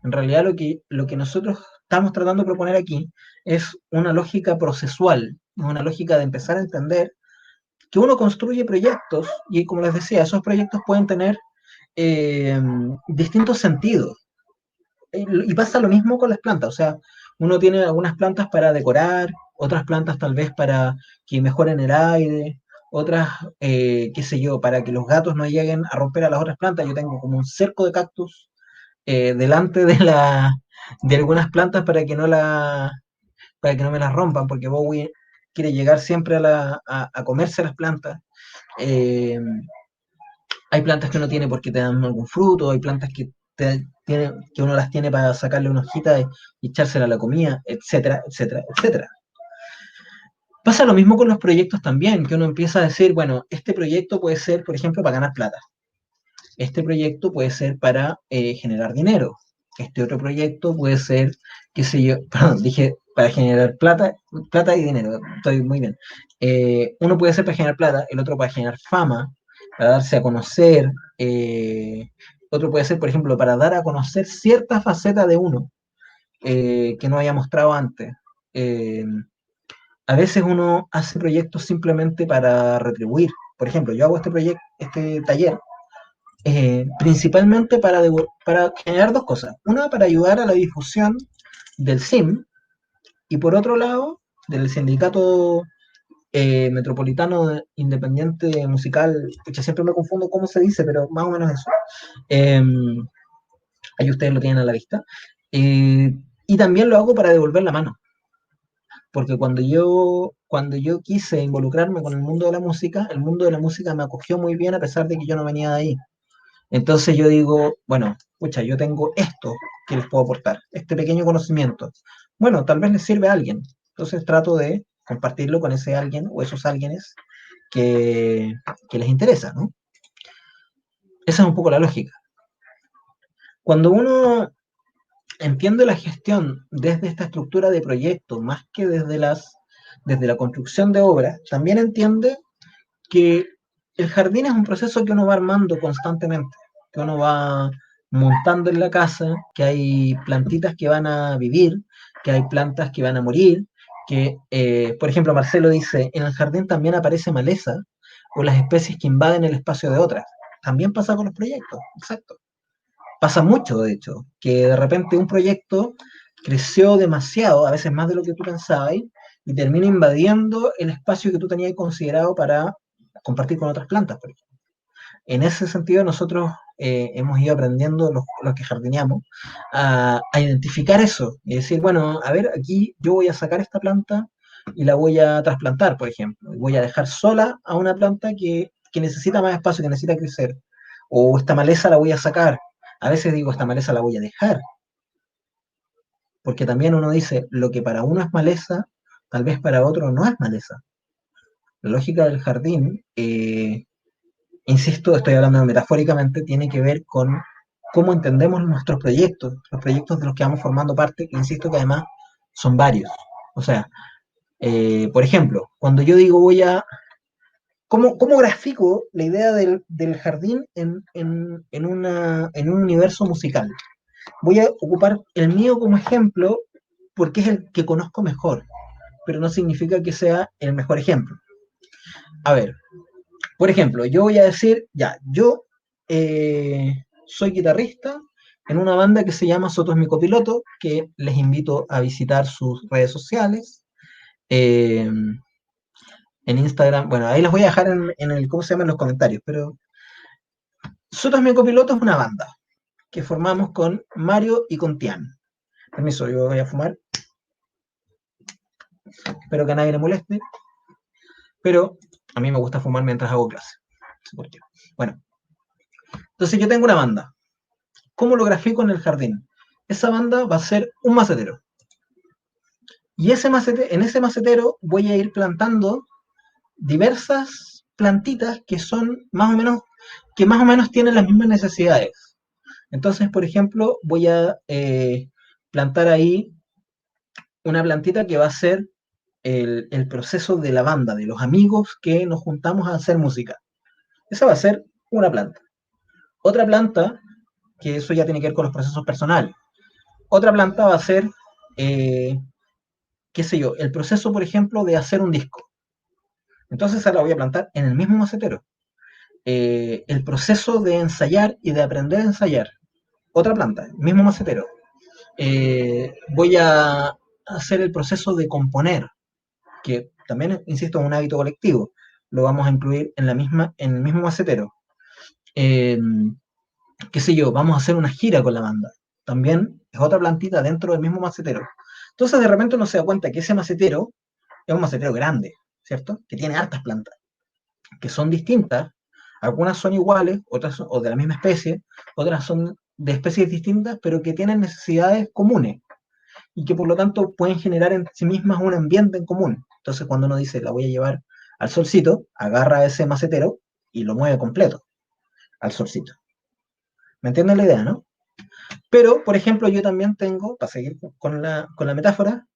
En realidad lo que nosotros estamos tratando de proponer aquí es una lógica procesual, una lógica de empezar a entender que uno construye proyectos y como les decía, esos proyectos pueden tener distintos sentidos. Y pasa lo mismo con las plantas, o sea, uno tiene algunas plantas para decorar, otras plantas tal vez para que mejoren el aire, otras, qué sé yo, para que los gatos no lleguen a romper a las otras plantas. Yo tengo como un cerco de cactus delante de algunas plantas para que no me las rompan, porque Bowie quiere llegar siempre a comerse las plantas. Eh, Hay plantas que no tiene porque te dan algún fruto, hay plantas que que uno las tiene para sacarle una hojita y echársela a la comida, etcétera, etcétera, etcétera. Pasa lo mismo con los proyectos también, que uno empieza a decir, bueno, este proyecto puede ser, por ejemplo, para ganar plata. Este proyecto puede ser para generar dinero. Este otro proyecto puede ser, qué sé yo, perdón, dije para generar plata, plata y dinero, estoy muy bien. Uno puede ser para generar plata, el otro para generar fama, para darse a conocer. Otro puede ser, por ejemplo, para dar a conocer cierta faceta de uno que no haya mostrado antes. Eh, a veces uno hace proyectos simplemente para retribuir. Por ejemplo, yo hago este proyecto, este taller, principalmente para generar dos cosas. Una, para ayudar a la difusión del SIM, y por otro lado, del sindicato metropolitano independiente musical, que siempre me confundo cómo se dice, pero más o menos eso. Eh, ahí ustedes lo tienen a la vista. Y también lo hago para devolver la mano, porque cuando yo quise involucrarme con el mundo de la música me acogió muy bien a pesar de que yo no venía de ahí. Entonces yo digo, bueno, pucha, yo tengo esto que les puedo aportar, este pequeño conocimiento. Bueno, tal vez les sirve a alguien. Entonces trato de compartirlo con ese alguien o esos alguienes que, que les interesa, ¿no? Esa es un poco la lógica. Cuando uno entiende la gestión desde esta estructura de proyecto, más que desde la construcción de obras, también entiende que el jardín es un proceso que uno va armando constantemente, que uno va montando en la casa, que hay plantitas que van a vivir, que hay plantas que van a morir, que, por ejemplo, Marcelo dice, en el jardín también aparece maleza o las especies que invaden el espacio de otras. También pasa con los proyectos, exacto. Pasa mucho, de hecho, que de repente un proyecto creció demasiado, a veces más de lo que tú pensabas, y termina invadiendo el espacio que tú tenías considerado para compartir con otras plantas, por ejemplo. En ese sentido, nosotros hemos ido aprendiendo, los que jardineamos, a identificar eso y decir, bueno, a ver, aquí yo voy a sacar esta planta y la voy a trasplantar, por ejemplo. Y voy a dejar sola a una planta que necesita más espacio, que necesita crecer. O esta maleza la voy a sacar. A veces digo, esta maleza la voy a dejar. Porque también uno dice, lo que para uno es maleza, tal vez para otro no es maleza. La lógica del jardín, insisto, estoy hablando metafóricamente, tiene que ver con cómo entendemos nuestros proyectos, los proyectos de los que vamos formando parte, que insisto que además son varios. O sea, por ejemplo, cuando yo digo ¿cómo grafico la idea del jardín en un universo musical? Voy a ocupar el mío como ejemplo porque es el que conozco mejor, pero no significa que sea el mejor ejemplo. A ver, por ejemplo, yo voy a decir, ya, yo soy guitarrista en una banda que se llama Soto es mi copiloto, que les invito a visitar sus redes sociales. Eh, en Instagram, bueno, ahí los voy a dejar en el, ¿cómo se llama? En los comentarios, pero Soto es mi copiloto es una banda que formamos con Mario y con Tian. Permiso, yo voy a fumar. Espero que a nadie le moleste, pero a mí me gusta fumar mientras hago clase. No sé por qué. Bueno, entonces yo tengo una banda. ¿Cómo lo grafico en el jardín? Esa banda va a ser un macetero. Y en ese macetero voy a ir plantando diversas plantitas que más o menos tienen las mismas necesidades. Entonces, por ejemplo, voy a plantar ahí una plantita que va a ser el proceso de la banda, de los amigos que nos juntamos a hacer música. Esa va a ser una planta. Otra planta, que eso ya tiene que ver con los procesos personales. Otra planta va a ser, qué sé yo, el proceso, por ejemplo, de hacer un disco. Entonces esa la voy a plantar en el mismo macetero. El proceso de ensayar y de aprender a ensayar. Otra planta, mismo macetero. Voy a hacer el proceso de componer, que también, insisto, es un hábito colectivo. Lo vamos a incluir en el mismo macetero. Eh, qué sé yo, vamos a hacer una gira con la banda. También es otra plantita dentro del mismo macetero. Entonces de repente uno se da cuenta que ese macetero es un macetero grande, ¿cierto? Que tiene hartas plantas, que son distintas. Algunas son iguales, otras son o de la misma especie, otras son de especies distintas, pero que tienen necesidades comunes y que por lo tanto pueden generar en sí mismas un ambiente en común. Entonces, cuando uno dice la voy a llevar al solcito, agarra ese macetero y lo mueve completo al solcito. ¿Me entienden la idea, no? Pero, por ejemplo, yo también tengo, para seguir con la metáfora,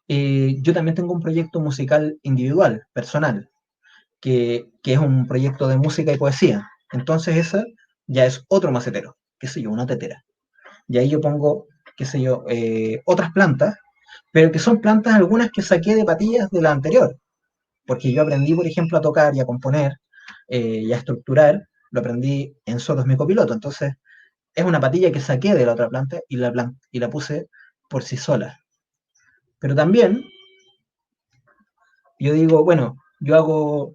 yo también tengo un proyecto musical individual, personal, que es un proyecto de música y poesía. Entonces, esa ya es otro macetero, qué sé yo, una tetera. Y ahí yo pongo, qué sé yo, otras plantas, pero que son plantas algunas que saqué de patillas de la anterior, porque yo aprendí, por ejemplo, a tocar y a componer y a estructurar, lo aprendí en Sotos mi copiloto, entonces es una patilla que saqué de la otra planta y la puse por sí sola. Pero también yo digo, bueno, yo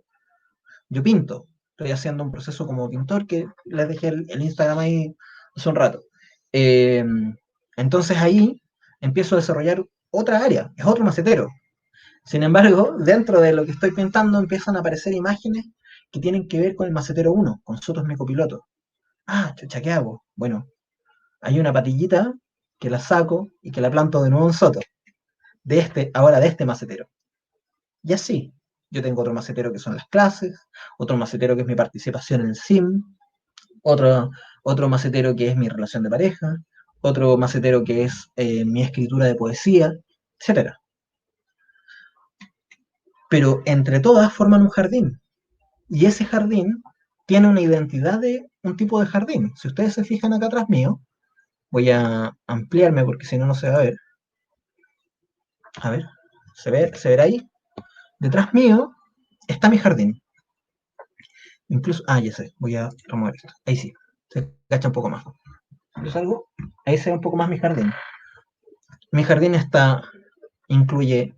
pinto, estoy haciendo un proceso como pintor que les dejé el Instagram ahí hace un rato. Eh, entonces ahí empiezo a desarrollar otra área, es otro macetero. Sin embargo, dentro de lo que estoy pintando empiezan a aparecer imágenes que tienen que ver con el macetero 1, con Sotos mi copiloto. Ah, chucha, ¿qué hago? Bueno, hay una patillita que la saco y que la planto de nuevo en Soto, ahora de este macetero. Y así, yo tengo otro macetero que son las clases, otro macetero que es mi participación en el SIM, otro, otro macetero que es mi relación de pareja, otro macetero que es mi escritura de poesía, etcétera. Pero entre todas forman un jardín. Y ese jardín tiene una identidad de un tipo de jardín. Si ustedes se fijan acá atrás mío, voy a ampliarme porque si no, no se va a ver. A ver, ¿se verá ahí? Detrás mío está mi jardín. Incluso, ya sé, voy a remover esto. Ahí sí, se cacha un poco más. Yo salgo, ahí se ve un poco más mi jardín. Mi jardín incluye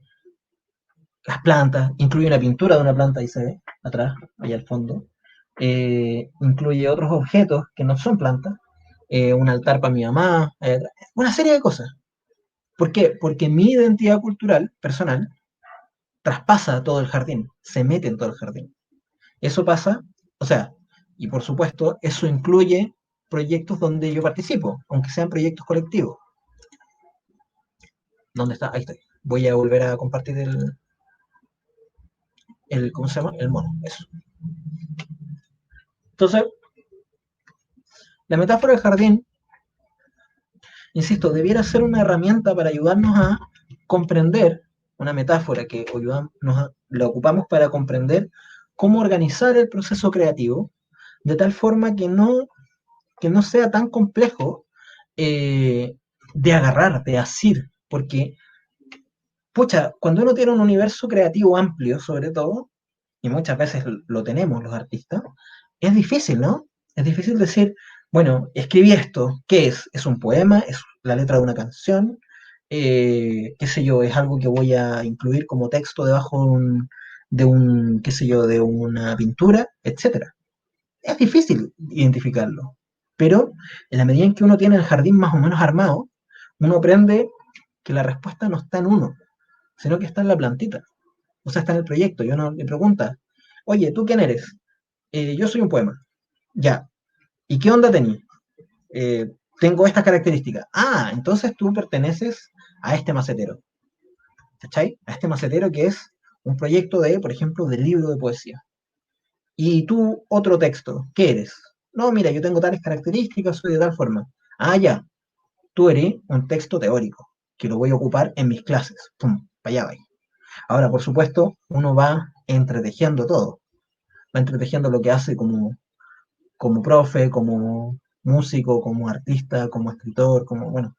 las plantas, incluye una pintura de una planta, ahí se ve, atrás, ahí al fondo. Incluye otros objetos que no son plantas, un altar para mi mamá, una serie de cosas. ¿Por qué? Porque mi identidad cultural, personal, traspasa todo el jardín, se mete en todo el jardín. Eso pasa, o sea, y por supuesto, eso incluye proyectos donde yo participo, aunque sean proyectos colectivos. ¿Dónde está? Ahí estoy. Voy a volver a compartir ¿cómo se llama? El mono, eso. Entonces, la metáfora del jardín, insisto, debiera ser una herramienta para ayudarnos a comprender, una metáfora que la ocupamos para comprender cómo organizar el proceso creativo de tal forma que no sea tan complejo de agarrar, de asir, porque, pucha, cuando uno tiene un universo creativo amplio, sobre todo, y muchas veces lo tenemos los artistas, es difícil, ¿no? Es difícil decir, bueno, escribí esto, ¿qué es? ¿Es un poema? ¿Es la letra de una canción? ¿Qué sé yo? ¿Es algo que voy a incluir como texto debajo qué sé yo, de una pintura? Etcétera. Es difícil identificarlo, pero en la medida en que uno tiene el jardín más o menos armado, uno aprende que la respuesta no está en uno, sino que está en la plantita, o sea, está en el proyecto. Y uno le pregunta, oye, ¿tú quién eres? Yo soy un poema. Ya. ¿Y qué onda tenías? Tengo estas características. Entonces tú perteneces a este macetero. ¿Cachai? A este macetero que es un proyecto por ejemplo, del libro de poesía. Y tú, otro texto, ¿qué eres? No, mira, yo tengo tales características, soy de tal forma. Ya, tú eres un texto teórico, que lo voy a ocupar en mis clases. Pum, para allá va. Ahora, por supuesto, uno va entretejiendo todo. Va entretejiendo lo que hace como profe, como músico, como artista, como escritor, bueno,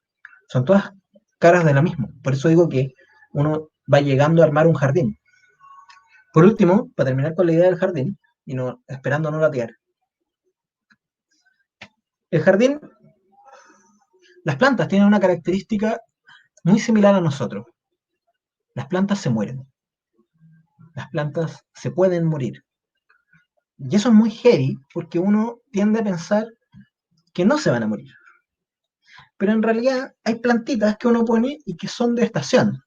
son todas caras de la misma. Por eso digo que uno va llegando a armar un jardín. Por último, para terminar con la idea del jardín, y no esperando no latear, el jardín, las plantas tienen una característica muy similar a nosotros. Las plantas se mueren. Las plantas se pueden morir. Y eso es muy heavy porque uno tiende a pensar que no se van a morir. Pero en realidad hay plantitas que uno pone y que son de estación.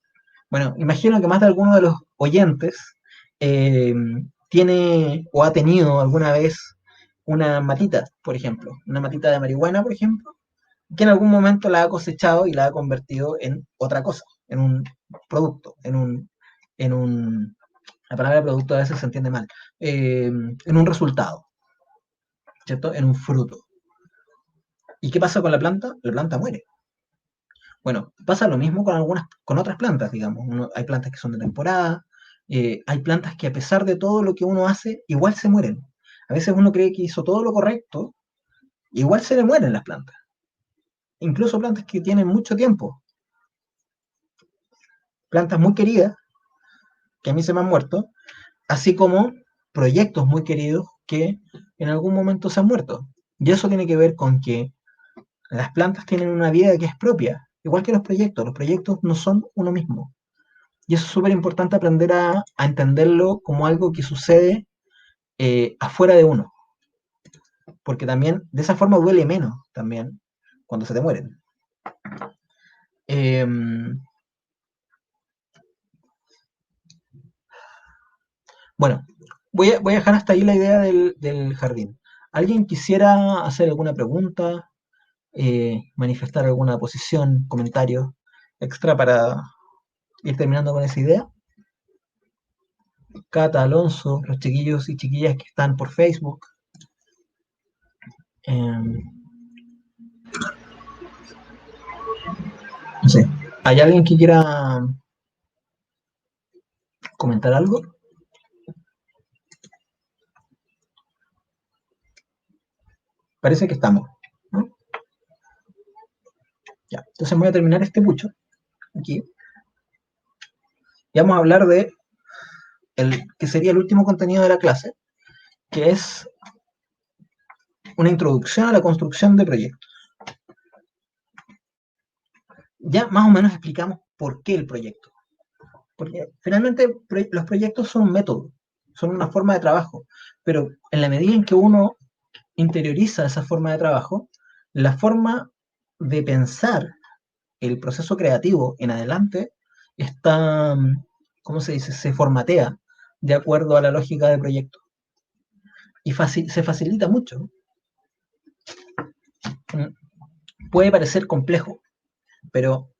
Bueno, imagino que más de alguno de los oyentes eh, tiene o ha tenido alguna vez una matita, por ejemplo, una matita de marihuana, por ejemplo, que en algún momento la ha cosechado y la ha convertido en otra cosa, en un producto, en un la palabra producto a veces se entiende mal, en un resultado, ¿cierto? En un fruto. ¿Y qué pasa con la planta? La planta muere. Bueno, pasa lo mismo con otras plantas, digamos. Hay plantas que son de temporada, hay plantas que a pesar de todo lo que uno hace, igual se mueren. A veces uno cree que hizo todo lo correcto, igual se le mueren las plantas. Incluso plantas que tienen mucho tiempo. Plantas muy queridas, que a mí se me han muerto, así como proyectos muy queridos que en algún momento se han muerto. Y eso tiene que ver con que las plantas tienen una vida que es propia, igual que los proyectos no son uno mismo. Y eso es súper importante aprender a entenderlo como algo que sucede afuera de uno, porque también de esa forma duele menos también cuando se te mueren. Eh, bueno, voy a dejar hasta ahí la idea del jardín. ¿Alguien quisiera hacer alguna pregunta, manifestar alguna posición, comentario extra para ir terminando con esa idea? Cata, Alonso, los chiquillos y chiquillas que están por Facebook. No sé, ¿hay alguien que quiera comentar algo? Parece que estamos, ¿no? Ya, entonces voy a terminar este pucho aquí. Y vamos a hablar de el que sería el último contenido de la clase, que es una introducción a la construcción de proyectos. Ya más o menos explicamos por qué el proyecto. Porque finalmente los proyectos son un método, son una forma de trabajo, pero en la medida en que uno interioriza esa forma de trabajo, la forma de pensar el proceso creativo en adelante está, ¿cómo se dice? Se formatea de acuerdo a la lógica de proyecto. Y se facilita mucho. Puede parecer complejo, pero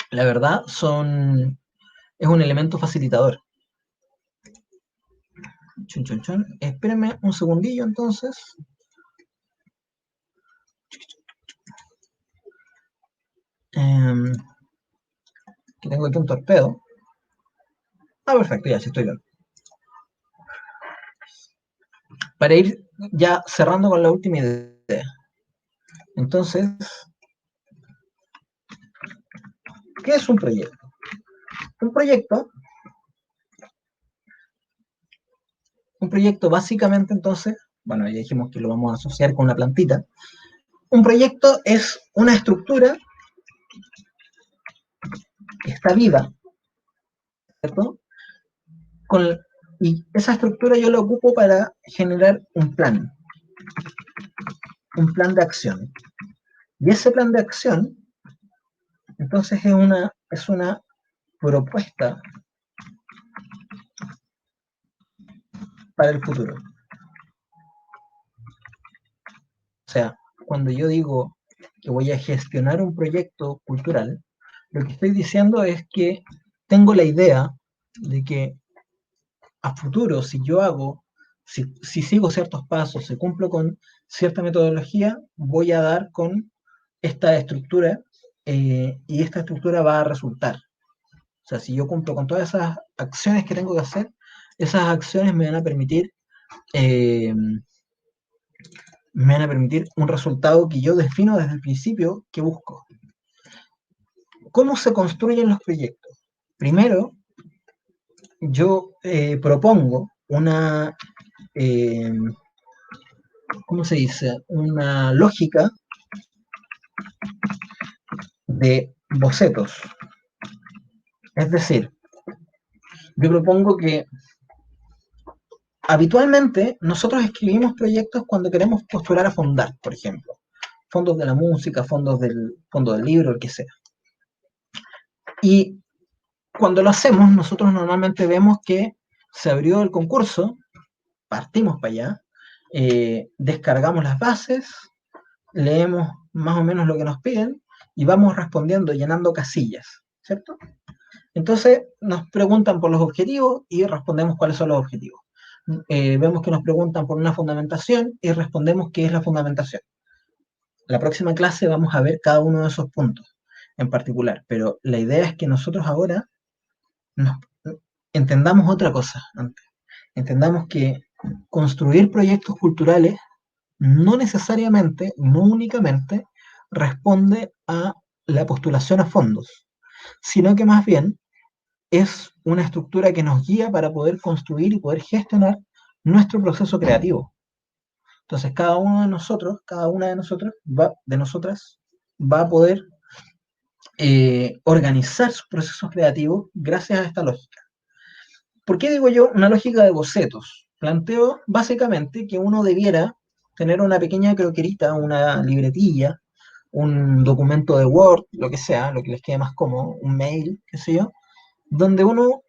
la verdad es un elemento facilitador. Chun, chun, chun. Espérenme un segundillo entonces. Que tengo aquí un torpedo. Perfecto, ya, sí estoy bien. Para ir ya cerrando con la última idea. Entonces, ¿qué es un proyecto? Un proyecto básicamente entonces, bueno, ya dijimos que lo vamos a asociar con una plantita. Un proyecto es una estructura que está viva, ¿cierto? Y esa estructura yo la ocupo para generar un plan de acción. Y ese plan de acción, entonces es una propuesta para el futuro. O sea, cuando yo digo que voy a gestionar un proyecto cultural, lo que estoy diciendo es que tengo la idea de que a futuro, si sigo ciertos pasos, si cumplo con cierta metodología, voy a dar con esta estructura y esta estructura va a resultar. O sea, si yo cumplo con todas esas acciones que tengo que hacer, esas acciones me van a permitir un resultado que yo defino desde el principio que busco. ¿Cómo se construyen los proyectos? Primero, yo propongo una, ¿cómo se dice? Una lógica de bocetos. Es decir, yo propongo que habitualmente nosotros escribimos proyectos cuando queremos postular a fondar, por ejemplo. Fondos de la música, fondo del libro, el que sea. Y cuando lo hacemos, nosotros normalmente vemos que se abrió el concurso, partimos para allá, descargamos las bases, leemos más o menos lo que nos piden y vamos respondiendo, llenando casillas, ¿cierto? Entonces nos preguntan por los objetivos y respondemos cuáles son los objetivos. Vemos que nos preguntan por una fundamentación y respondemos qué es la fundamentación. La próxima clase vamos a ver cada uno de esos puntos en particular, pero la idea es que nosotros ahora nos, entendamos otra cosa antes. Entendamos que construir proyectos culturales no necesariamente, no únicamente, responde a la postulación a fondos, sino que más bien es una estructura que nos guía para poder construir y poder gestionar nuestro proceso creativo. Entonces, cada uno de nosotros, cada una de nosotros, de nosotras, va a poder organizar sus procesos creativos gracias a esta lógica. ¿Por qué digo yo una lógica de bocetos? Planteo básicamente que uno debiera tener una pequeña croquerita, una libretilla, un documento de Word, lo que sea, lo que les quede más cómodo, un mail, qué sé yo, donde uno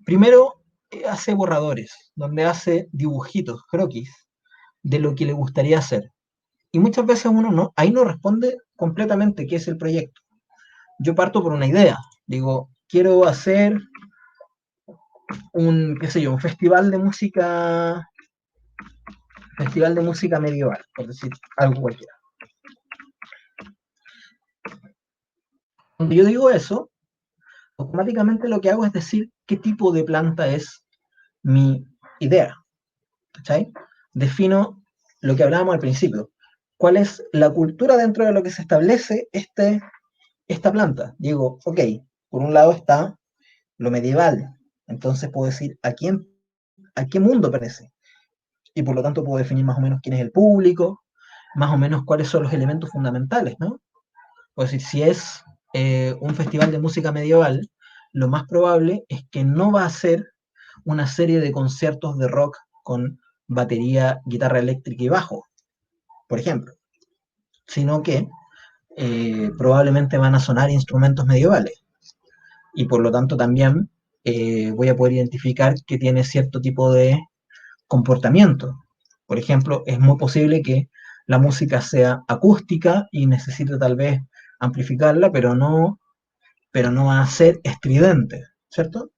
primero hace borradores, donde hace dibujitos, croquis, de lo que le gustaría hacer. Y muchas veces uno no, ahí no responde completamente qué es el proyecto. Yo parto por una idea, digo, quiero hacer un, qué sé yo, un festival de música medieval, por decir algo cualquiera. Cuando yo digo eso, automáticamente lo que hago es decir qué tipo de planta es mi idea, ¿cachai? Defino lo que hablábamos al principio, cuál es la cultura dentro de lo que se establece esta planta. Digo, ok, por un lado está lo medieval, entonces puedo decir a qué mundo pertenece, y por lo tanto puedo definir más o menos quién es el público, más o menos cuáles son los elementos fundamentales, ¿no? Puedo decir, si es un festival de música medieval, lo más probable es que no va a ser una serie de conciertos de rock con batería, guitarra eléctrica y bajo, por ejemplo, sino que probablemente van a sonar instrumentos medievales y por lo tanto también voy a poder identificar que tiene cierto tipo de comportamiento. Por ejemplo, es muy posible que la música sea acústica y necesite tal vez amplificarla, pero no va a ser estridente, ¿cierto?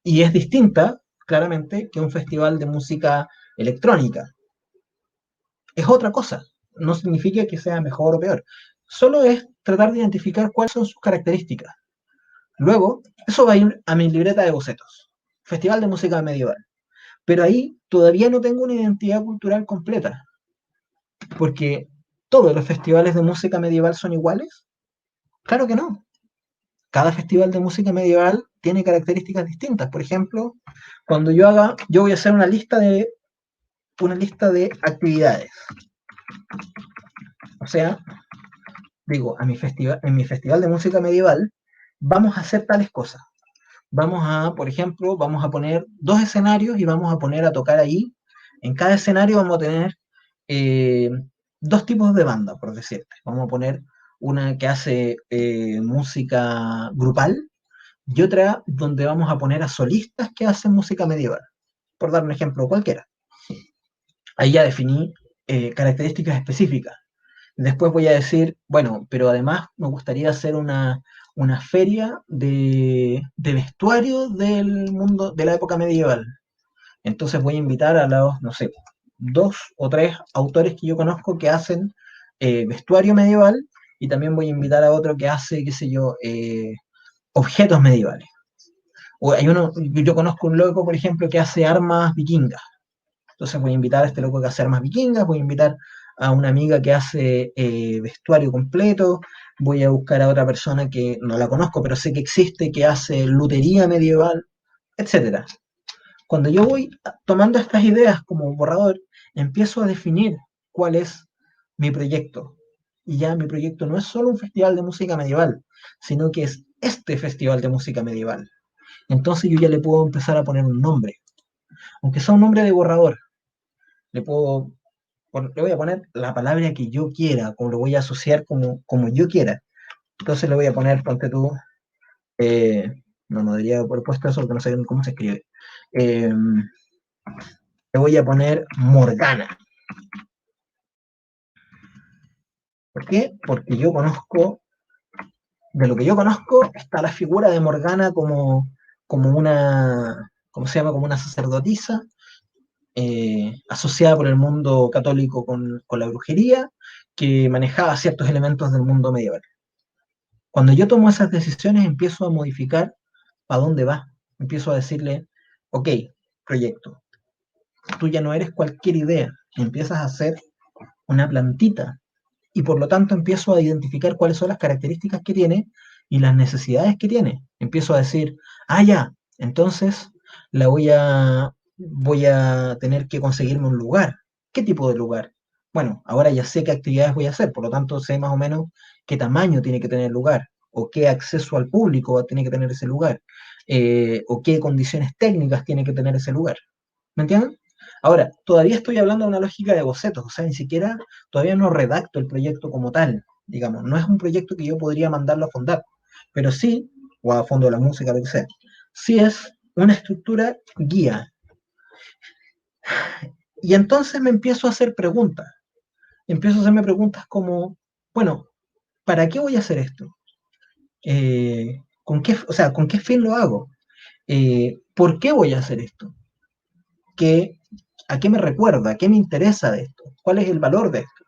Y es distinta, claramente, que un festival de música electrónica. Es otra cosa. No significa que sea mejor o peor. Solo es tratar de identificar cuáles son sus características. Luego, eso va a ir a mi libreta de bocetos. Festival de música medieval. Pero ahí todavía no tengo una identidad cultural completa. Porque todos los festivales de música medieval son iguales. Claro que no. Cada festival de música medieval tiene características distintas. Por ejemplo, cuando yo voy a hacer una lista de actividades. O sea, digo, en mi festival de música medieval vamos a hacer tales cosas. Por ejemplo, vamos a poner 2 escenarios y vamos a poner a tocar ahí. En cada escenario vamos a tener 2 tipos de banda, por decirte. Vamos a poner una que hace música grupal y otra donde vamos a poner a solistas que hacen música medieval, por dar un ejemplo cualquiera. Ahí ya definí características específicas. Después voy a decir, bueno, pero además me gustaría hacer una feria de vestuario del mundo de la época medieval. Entonces voy a invitar a los, no sé, 2 o 3 autores que yo conozco que hacen vestuario medieval y también voy a invitar a otro que hace, qué sé yo, objetos medievales. O hay yo conozco un loco, por ejemplo, que hace armas vikingas. Entonces voy a invitar a este loco que hace armas vikingas, voy a invitar a una amiga que hace vestuario completo, voy a buscar a otra persona que no la conozco, pero sé que existe, que hace lutería medieval, etcétera. Cuando yo voy tomando estas ideas como borrador, empiezo a definir cuál es mi proyecto. Y ya mi proyecto no es solo un festival de música medieval, sino que es este festival de música medieval. Entonces yo ya le puedo empezar a poner un nombre, aunque sea un nombre de borrador. Le voy a poner la palabra que yo quiera, como lo voy a asociar como yo quiera. Entonces le voy a poner, ponte tú, no debería haber puesto eso porque no sé cómo se escribe. Le voy a poner Morgana. ¿Por qué? Porque yo conozco, de lo que yo conozco, está la figura de Morgana como una, ¿cómo se llama? Como una sacerdotisa asociada por el mundo católico con la brujería, que manejaba ciertos elementos del mundo medieval. Cuando yo tomo esas decisiones, empiezo a modificar para dónde va. Empiezo a decirle, ok, proyecto, tú ya no eres cualquier idea, empiezas a hacer una plantita y por lo tanto empiezo a identificar cuáles son las características que tiene y las necesidades que tiene. Empiezo a decir, ah, ya, entonces la voy a tener que conseguirme un lugar. ¿Qué tipo de lugar? Bueno, ahora ya sé qué actividades voy a hacer, por lo tanto sé más o menos qué tamaño tiene que tener el lugar o qué acceso al público va a tener que tener ese lugar o qué condiciones técnicas tiene que tener ese lugar. ¿Me entienden? Ahora, todavía estoy hablando de una lógica de bocetos, o sea, ni siquiera todavía no redacto el proyecto como tal, digamos, no es un proyecto que yo podría mandarlo a fondar, pero sí, o a fondo de la música, lo que sea, sí es una estructura guía. Y entonces me empiezo a hacer preguntas, empiezo a hacerme preguntas como, bueno, ¿para qué voy a hacer esto? O sea, ¿con qué fin lo hago? ¿Por qué voy a hacer esto? ¿Qué, ¿A qué me recuerda? ¿A qué me interesa de esto? ¿Cuál es el valor de esto?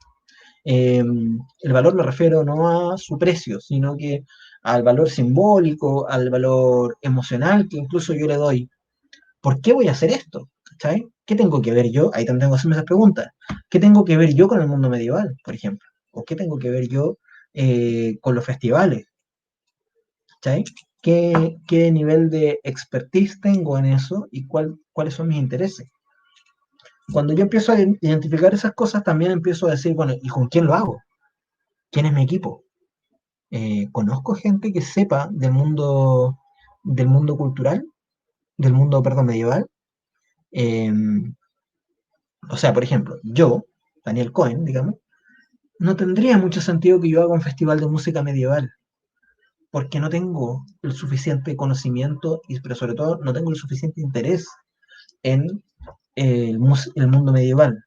El valor me refiero no a su precio, sino que al valor simbólico, al valor emocional que incluso yo le doy. ¿Por qué voy a hacer esto? ¿Cachai? ¿Qué tengo que ver yo? Ahí también tengo que hacerme esas preguntas. ¿Qué tengo que ver yo con el mundo medieval, por ejemplo? ¿O qué tengo que ver yo con los festivales? ¿Cachai? ¿Qué nivel de expertise tengo en eso y cuáles son mis intereses? Cuando yo empiezo a identificar esas cosas, también empiezo a decir, bueno, ¿y con quién lo hago? ¿Quién es mi equipo? Conozco gente que sepa del mundo cultural, del mundo, perdón, medieval. Eh, o sea, por ejemplo, yo, Daniel Cohen, digamos, no tendría mucho sentido que yo haga un festival de música medieval, porque no tengo el suficiente conocimiento, pero sobre todo no tengo el suficiente interés en el mundo medieval.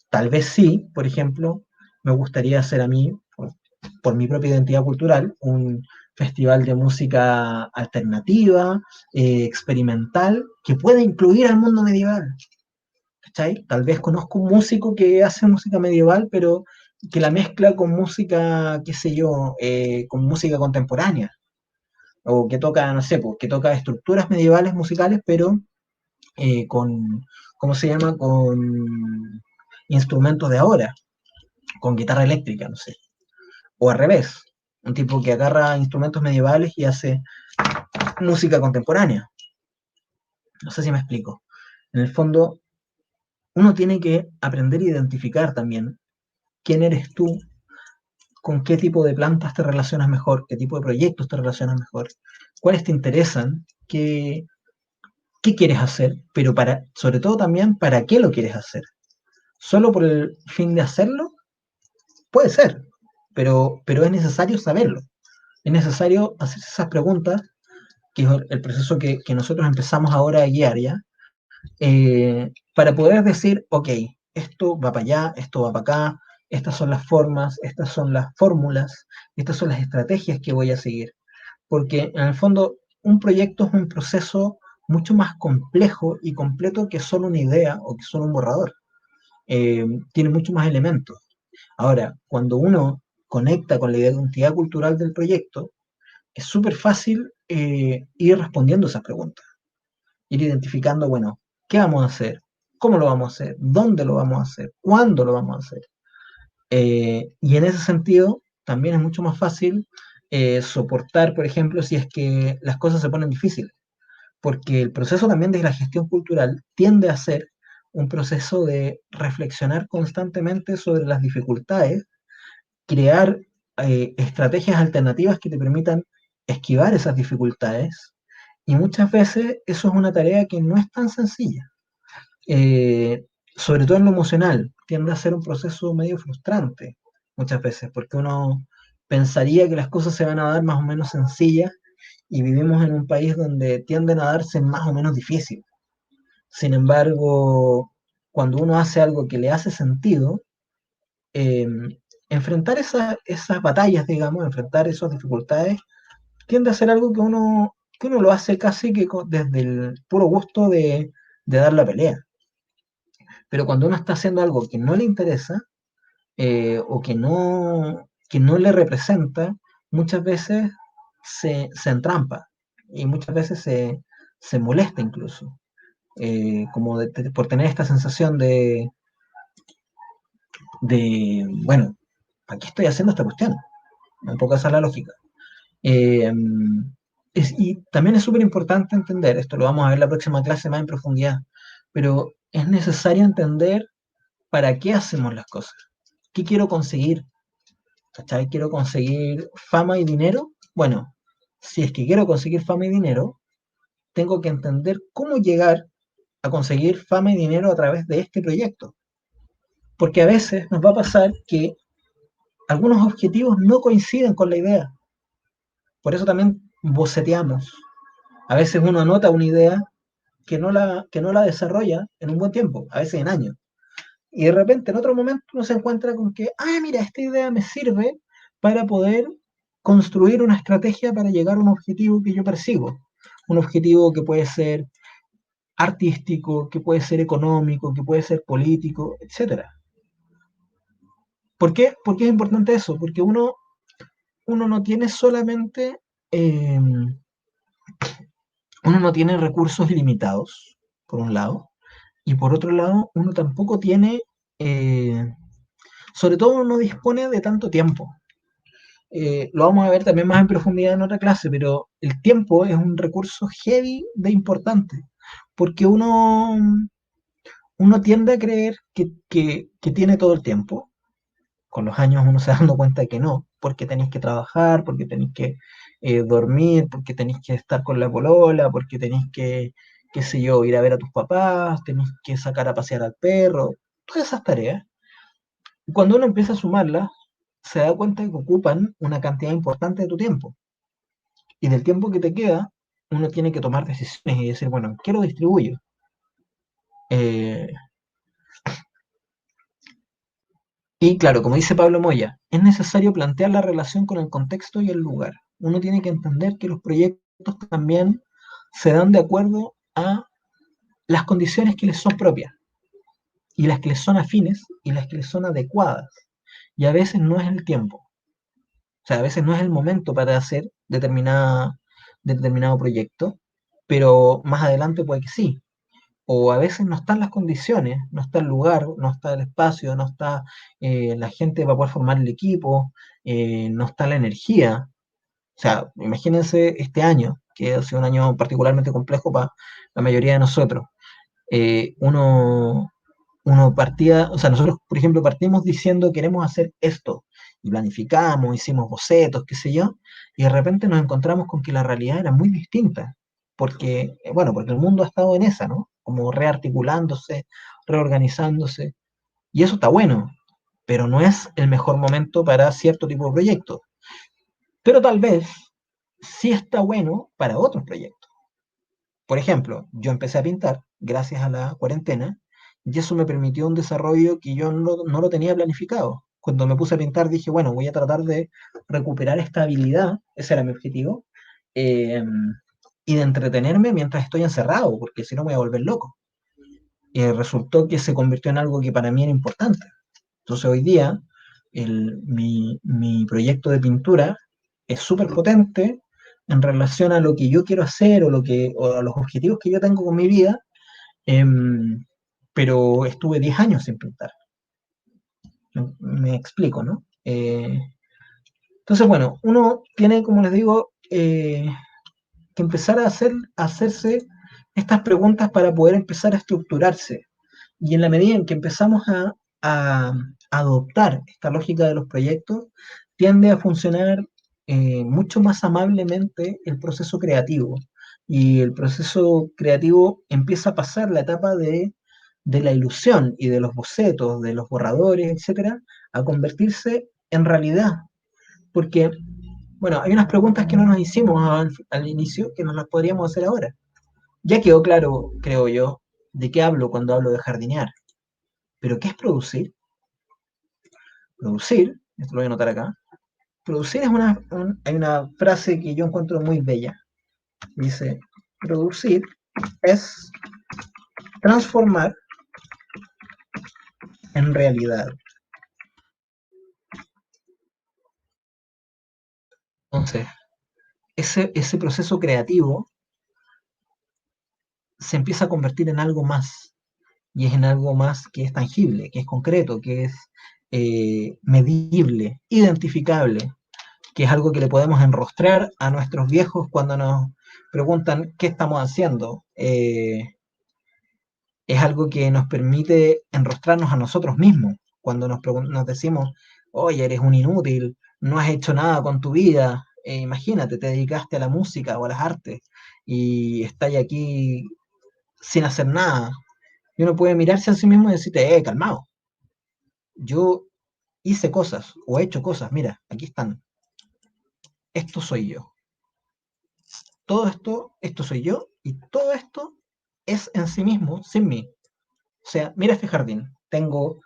Tal vez sí, por ejemplo, me gustaría hacer a mí, por mi propia identidad cultural, un festival de música alternativa, experimental, que pueda incluir al mundo medieval. ¿Cachai? Tal vez conozco un músico que hace música medieval, pero que la mezcla con música, qué sé yo, con música contemporánea. O que toca, no sé, pues, que toca estructuras medievales musicales, pero con, ¿cómo se llama? Con instrumentos de ahora, con guitarra eléctrica, no sé. O al revés, un tipo que agarra instrumentos medievales y hace música contemporánea. No sé si me explico. En el fondo, uno tiene que aprender a identificar también quién eres tú, con qué tipo de plantas te relacionas mejor, qué tipo de proyectos te relacionas mejor, cuáles te interesan, qué quieres hacer, pero sobre todo también para qué lo quieres hacer. Solo por el fin de hacerlo, puede ser, pero es necesario saberlo. Es necesario hacer esas preguntas, que es el proceso que nosotros empezamos ahora a guiar ya, para poder decir, ok, esto va para allá, esto va para acá, estas son las formas, estas son las fórmulas, estas son las estrategias que voy a seguir. Porque en el fondo un proyecto es un proceso mucho más complejo y completo que solo una idea o que solo un borrador. Tiene muchos más elementos. Ahora, cuando uno conecta con la identidad cultural del proyecto, es súper fácil ir respondiendo esas preguntas, ir identificando, bueno, ¿qué vamos a hacer? ¿Cómo lo vamos a hacer? ¿Dónde lo vamos a hacer? ¿Cuándo lo vamos a hacer? Y en ese sentido, también es mucho más fácil soportar, por ejemplo, si es que las cosas se ponen difíciles, porque el proceso también de la gestión cultural tiende a ser un proceso de reflexionar constantemente sobre las dificultades, crear estrategias alternativas que te permitan esquivar esas dificultades, y muchas veces eso es una tarea que no es tan sencilla. Eh, Sobre todo en lo emocional, tiende a ser un proceso medio frustrante muchas veces, porque uno pensaría que las cosas se van a dar más o menos sencillas y vivimos en un país donde tienden a darse más o menos difícil. Sin embargo, cuando uno hace algo que le hace sentido, eh, enfrentar esas batallas, digamos, enfrentar esas dificultades, tiende a ser algo que uno lo hace casi que desde el puro gusto de dar la pelea. Pero cuando uno está haciendo algo que no le interesa, o que no le representa, muchas veces se entrampa y muchas veces se molesta incluso, como por tener esta sensación bueno, aquí estoy haciendo esta cuestión, un poco esa es la lógica. Eh, y también es súper importante entender, esto lo vamos a ver en la próxima clase más en profundidad, pero es necesario entender para qué hacemos las cosas, qué quiero conseguir. ¿Cachai? Quiero conseguir fama y dinero. Bueno, si es que quiero conseguir fama y dinero, tengo que entender cómo llegar a conseguir fama y dinero a través de este proyecto. Porque a veces nos va a pasar que algunos objetivos no coinciden con la idea. Por eso también boceteamos. A veces uno anota una idea que no la desarrolla en un buen tiempo, a veces en años. Y de repente en otro momento uno se encuentra con que, mira, esta idea me sirve para poder construir una estrategia para llegar a un objetivo que yo persigo. Un objetivo que puede ser artístico, que puede ser económico, que puede ser político, etc. ¿Por qué es importante eso? Porque uno no tiene solamente, uno no tiene recursos ilimitados, por un lado, y por otro lado, uno tampoco tiene, sobre todo no dispone de tanto tiempo. Lo vamos a ver también más en profundidad en otra clase, pero el tiempo es un recurso heavy de importante, porque uno tiende a creer que tiene todo el tiempo. Con los años uno se da dando cuenta de que no, porque tenéis que trabajar, porque tenéis que dormir, porque tenéis que estar con la polola, porque tenéis que, qué sé yo, ir a ver a tus papás, tenéis que sacar a pasear al perro, todas esas tareas. Y cuando uno empieza a sumarlas, se da cuenta de que ocupan una cantidad importante de tu tiempo. Y del tiempo que te queda, uno tiene que tomar decisiones y decir, bueno, ¿en qué lo distribuyo? Eh, y claro, como dice Pablo Moya, es necesario plantear la relación con el contexto y el lugar. Uno tiene que entender que los proyectos también se dan de acuerdo a las condiciones que les son propias, y las que les son afines, y las que les son adecuadas. Y a veces no es el tiempo. O sea, a veces no es el momento para hacer determinado proyecto, pero más adelante puede que sí. O a veces no están las condiciones, no está el lugar, no está el espacio, no está la gente para poder formar el equipo, no está la energía. O sea, imagínense este año, que ha sido un año particularmente complejo para la mayoría de nosotros. Eh, uno, uno partía, o sea, nosotros, por ejemplo, partimos diciendo queremos hacer esto, y planificamos, hicimos bocetos, qué sé yo, y de repente nos encontramos con que la realidad era muy distinta, porque, bueno, porque el mundo ha estado en esa, ¿no? Como rearticulándose, reorganizándose, y eso está bueno, pero no es el mejor momento para cierto tipo de proyectos. Pero tal vez sí está bueno para otros proyectos. Por ejemplo, yo empecé a pintar gracias a la cuarentena y eso me permitió un desarrollo que yo no lo tenía planificado. Cuando me puse a pintar dije, bueno, voy a tratar de recuperar esta habilidad, ese era mi objetivo, eh, y de entretenerme mientras estoy encerrado, porque si no me voy a volver loco. Y resultó que se convirtió en algo que para mí era importante. Entonces hoy día mi proyecto de pintura es súper potente en relación a lo que yo quiero hacer o a los objetivos que yo tengo con mi vida, em, pero estuve 10 años sin pintar. Me explico, ¿no? Entonces, bueno, uno tiene, como les digo, que empezar a hacerse estas preguntas para poder empezar a estructurarse. Y en la medida en que empezamos a adoptar esta lógica de los proyectos, tiende a funcionar mucho más amablemente el proceso creativo. Y el proceso creativo empieza a pasar la etapa de la ilusión y de los bocetos, de los borradores, etcétera, a convertirse en realidad. Porque, bueno, hay unas preguntas que no nos hicimos al inicio que nos las podríamos hacer ahora. Ya quedó claro, creo yo, de qué hablo cuando hablo de jardinear. Pero ¿qué es producir? Producir esto lo voy a anotar acá. Producir es hay una frase que yo encuentro muy bella. Dice, producir es transformar en realidad. Entonces, ese proceso creativo se empieza a convertir en algo más, y es en algo más que es tangible, que es concreto, que es medible, identificable, que es algo que le podemos enrostrar a nuestros viejos cuando nos preguntan qué estamos haciendo. Es algo que nos permite enrostrarnos a nosotros mismos cuando nos decimos, oye, eres un inútil, no has hecho nada con tu vida. Imagínate, te dedicaste a la música o a las artes y estás aquí sin hacer nada. Y uno puede mirarse a sí mismo y decirte, calmado, yo hice cosas o he hecho cosas, mira, aquí están, esto soy yo. Todo esto soy yo, y todo esto es en sí mismo, sin mí. O sea, mira este jardín, tengo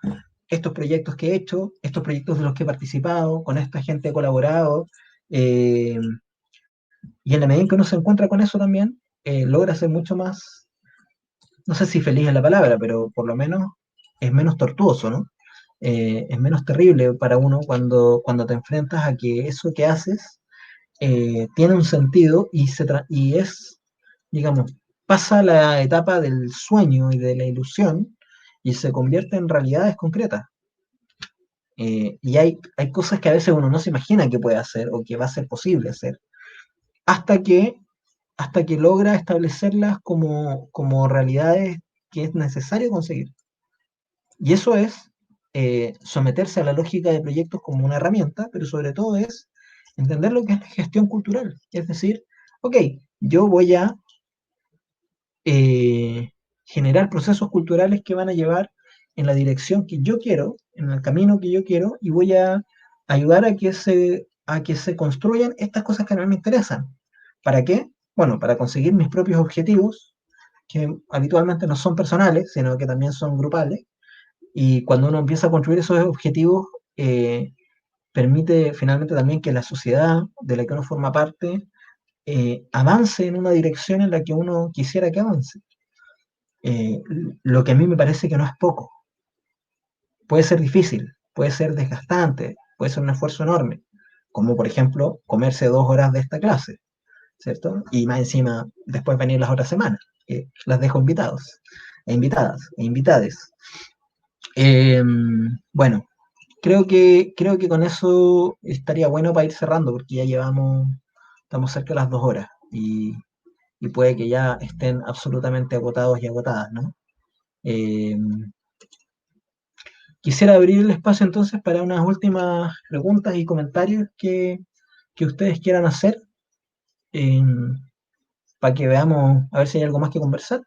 estos proyectos que he hecho, estos proyectos de los que he participado, con esta gente he colaborado, y en la medida en que uno se encuentra con eso también, logra ser mucho más, no sé si feliz es la palabra, pero por lo menos es menos tortuoso, ¿no? Es menos terrible para uno cuando te enfrentas a que eso que haces tiene un sentido y es, digamos, pasa la etapa del sueño y de la ilusión y se convierte en realidades concretas. Y hay cosas que a veces uno no se imagina que puede hacer o que va a ser posible hacer, hasta que, hasta que logra establecerlas como realidades que es necesario conseguir. Y eso es someterse a la lógica de proyectos como una herramienta, pero sobre todo es entender lo que es la gestión cultural. Es decir, ok, yo voy a eh, generar procesos culturales que van a llevar en la dirección que yo quiero, en el camino que yo quiero, y voy a ayudar a que se construyan estas cosas que a mí me interesan. ¿Para qué? Bueno, para conseguir mis propios objetivos, que habitualmente no son personales, sino que también son grupales, y cuando uno empieza a construir esos objetivos, permite finalmente también que la sociedad de la que uno forma parte avance en una dirección en la que uno quisiera que avance. Eh, lo que a mí me parece que no es poco. Puede ser difícil, puede ser desgastante, puede ser un esfuerzo enorme, como por ejemplo comerse 2 horas de esta clase, ¿cierto? Y más encima después venir las otras semanas, que las dejo invitados, e invitadas, e invitades. Bueno, creo que con eso estaría bueno para ir cerrando, porque ya estamos cerca de las 2 horas y puede que ya estén absolutamente agotados y agotadas, ¿no? Eh, Quisiera abrir el espacio entonces para unas últimas preguntas y comentarios que ustedes quieran hacer, eh, para que veamos a ver si hay algo más que conversar.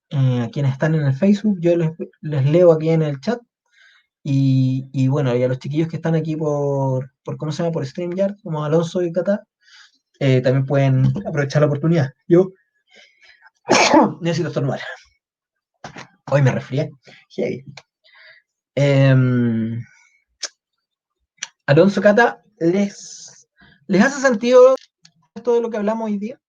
A quienes están en el Facebook, yo les leo aquí en el chat. Y bueno, y a los chiquillos que están aquí por ¿cómo se llama? Por StreamYard, como Alonso y Cata, también pueden aprovechar la oportunidad. Yo necesito estornudar. Hoy me resfrié. Heavy. Alonso, Cata, ¿les hace sentido esto de lo que hablamos hoy día?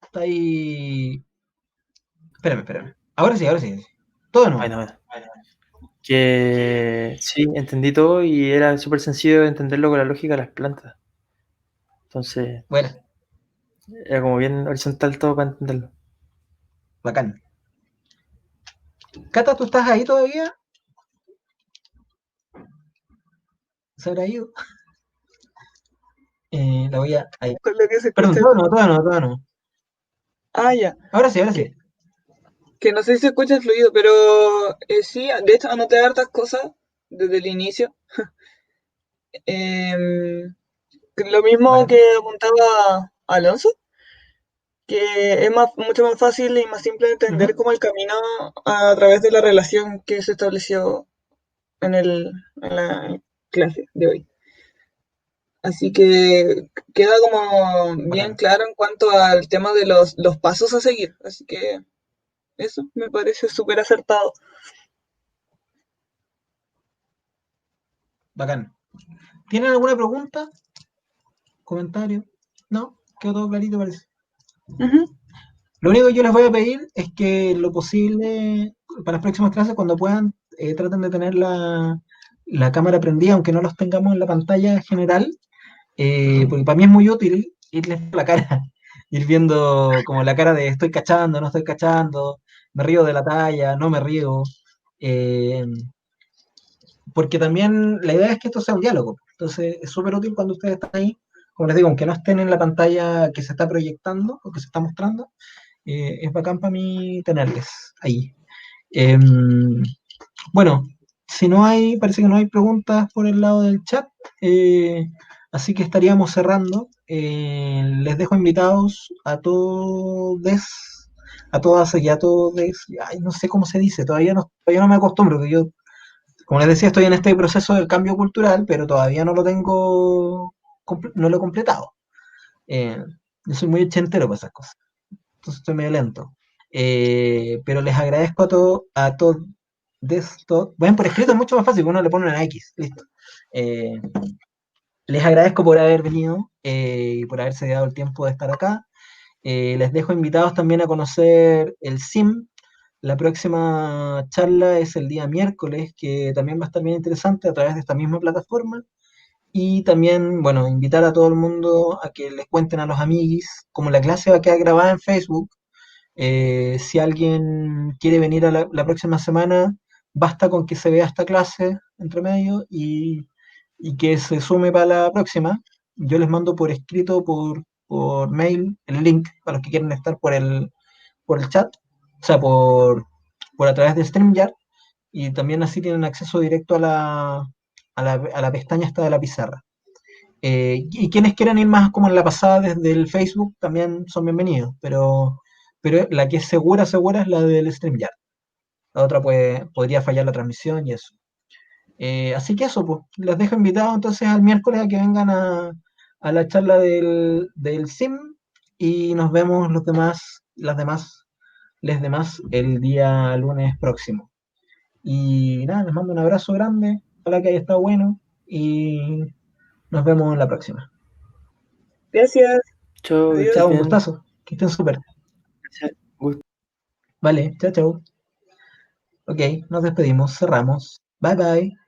Está ahí. Espérame. Ahora sí. Todo de nuevo. Bueno. Que sí, entendí todo y era súper sencillo entenderlo con la lógica de las plantas. Entonces, Bueno, era como bien horizontal todo para entenderlo. bacán. Cata, ¿tú estás ahí todavía? ¿Se habrá ido? La voy a. Ahí. Con lo que se Perdón, escucha. todavía no. Ah, ya. Ahora sí. Que no sé si se escucha el fluido, pero sí, de hecho anoté hartas cosas desde el inicio. Em, lo mismo Bacán. que apuntaba Alonso, que es mucho más fácil y más simple de entender Ujú. como el camino a través de la relación que se estableció en la clase de hoy. Así que queda como bien Bacán. claro en cuanto al tema de los pasos a seguir. Así que Eso me parece súper acertado. Bacán. ¿Tienen alguna pregunta? ¿Comentario? ¿No? Quedó todo clarito, parece. Ujú. Lo único que yo les voy a pedir es que lo posible, para las próximas clases, cuando puedan, traten de tener la cámara prendida, aunque no los tengamos en la pantalla general, porque para mí es muy útil irles a la cara, ir viendo como la cara de estoy cachando, no estoy cachando, me río de la talla, no me río. eh, Porque también la idea es que esto sea un diálogo. Entonces es súper útil cuando ustedes están ahí, como les digo, aunque no estén en la pantalla que se está proyectando o que se está mostrando, es bacán para mí tenerles ahí. Eh, bueno, si no hay, parece que no hay preguntas por el lado del chat, así que estaríamos cerrando. Les dejo invitados a todas y a todos, ay, no sé cómo se dice, todavía no me acostumbro, que yo, como les decía, estoy en este proceso del cambio cultural, pero todavía no lo tengo, no lo he completado. Eh, yo soy muy ochentero para esas cosas, entonces estoy medio lento. Pero les agradezco a todos de esto. Bueno, por escrito es mucho más fácil, uno le pone una X, listo. Eh, Les agradezco por haber venido y por haberse dado el tiempo de estar acá. Les dejo invitados también a conocer el SIM. La próxima charla es el día miércoles, que también va a estar bien interesante a través de esta misma plataforma. Y también, bueno, invitar a todo el mundo a que les cuenten a los amiguis, como la clase va a quedar grabada en Facebook. Si alguien quiere venir a la próxima semana, basta con que se vea esta clase entre medio y que se sume para la próxima. Yo les mando por escrito, por mail, el link para los que quieren estar por el chat, o sea, por a través de StreamYard, y también así tienen acceso directo a la pestaña esta de la pizarra. Y quienes quieran ir más como en la pasada desde el Facebook también son bienvenidos, pero la que es segura, segura es la del StreamYard. La otra podría fallar la transmisión y eso. Así que eso, pues, les dejo invitados entonces al miércoles a que vengan a la charla del SIM y nos vemos les demás el día lunes próximo. Y nada, les mando un abrazo grande, ojalá que haya estado bueno y nos vemos en la próxima. Gracias. Chao, que Adiós. estés Chao, un bien. gustazo. Que estén súper. Gusto. Vale, chao, chao. Ok, nos despedimos, cerramos. Bye, bye.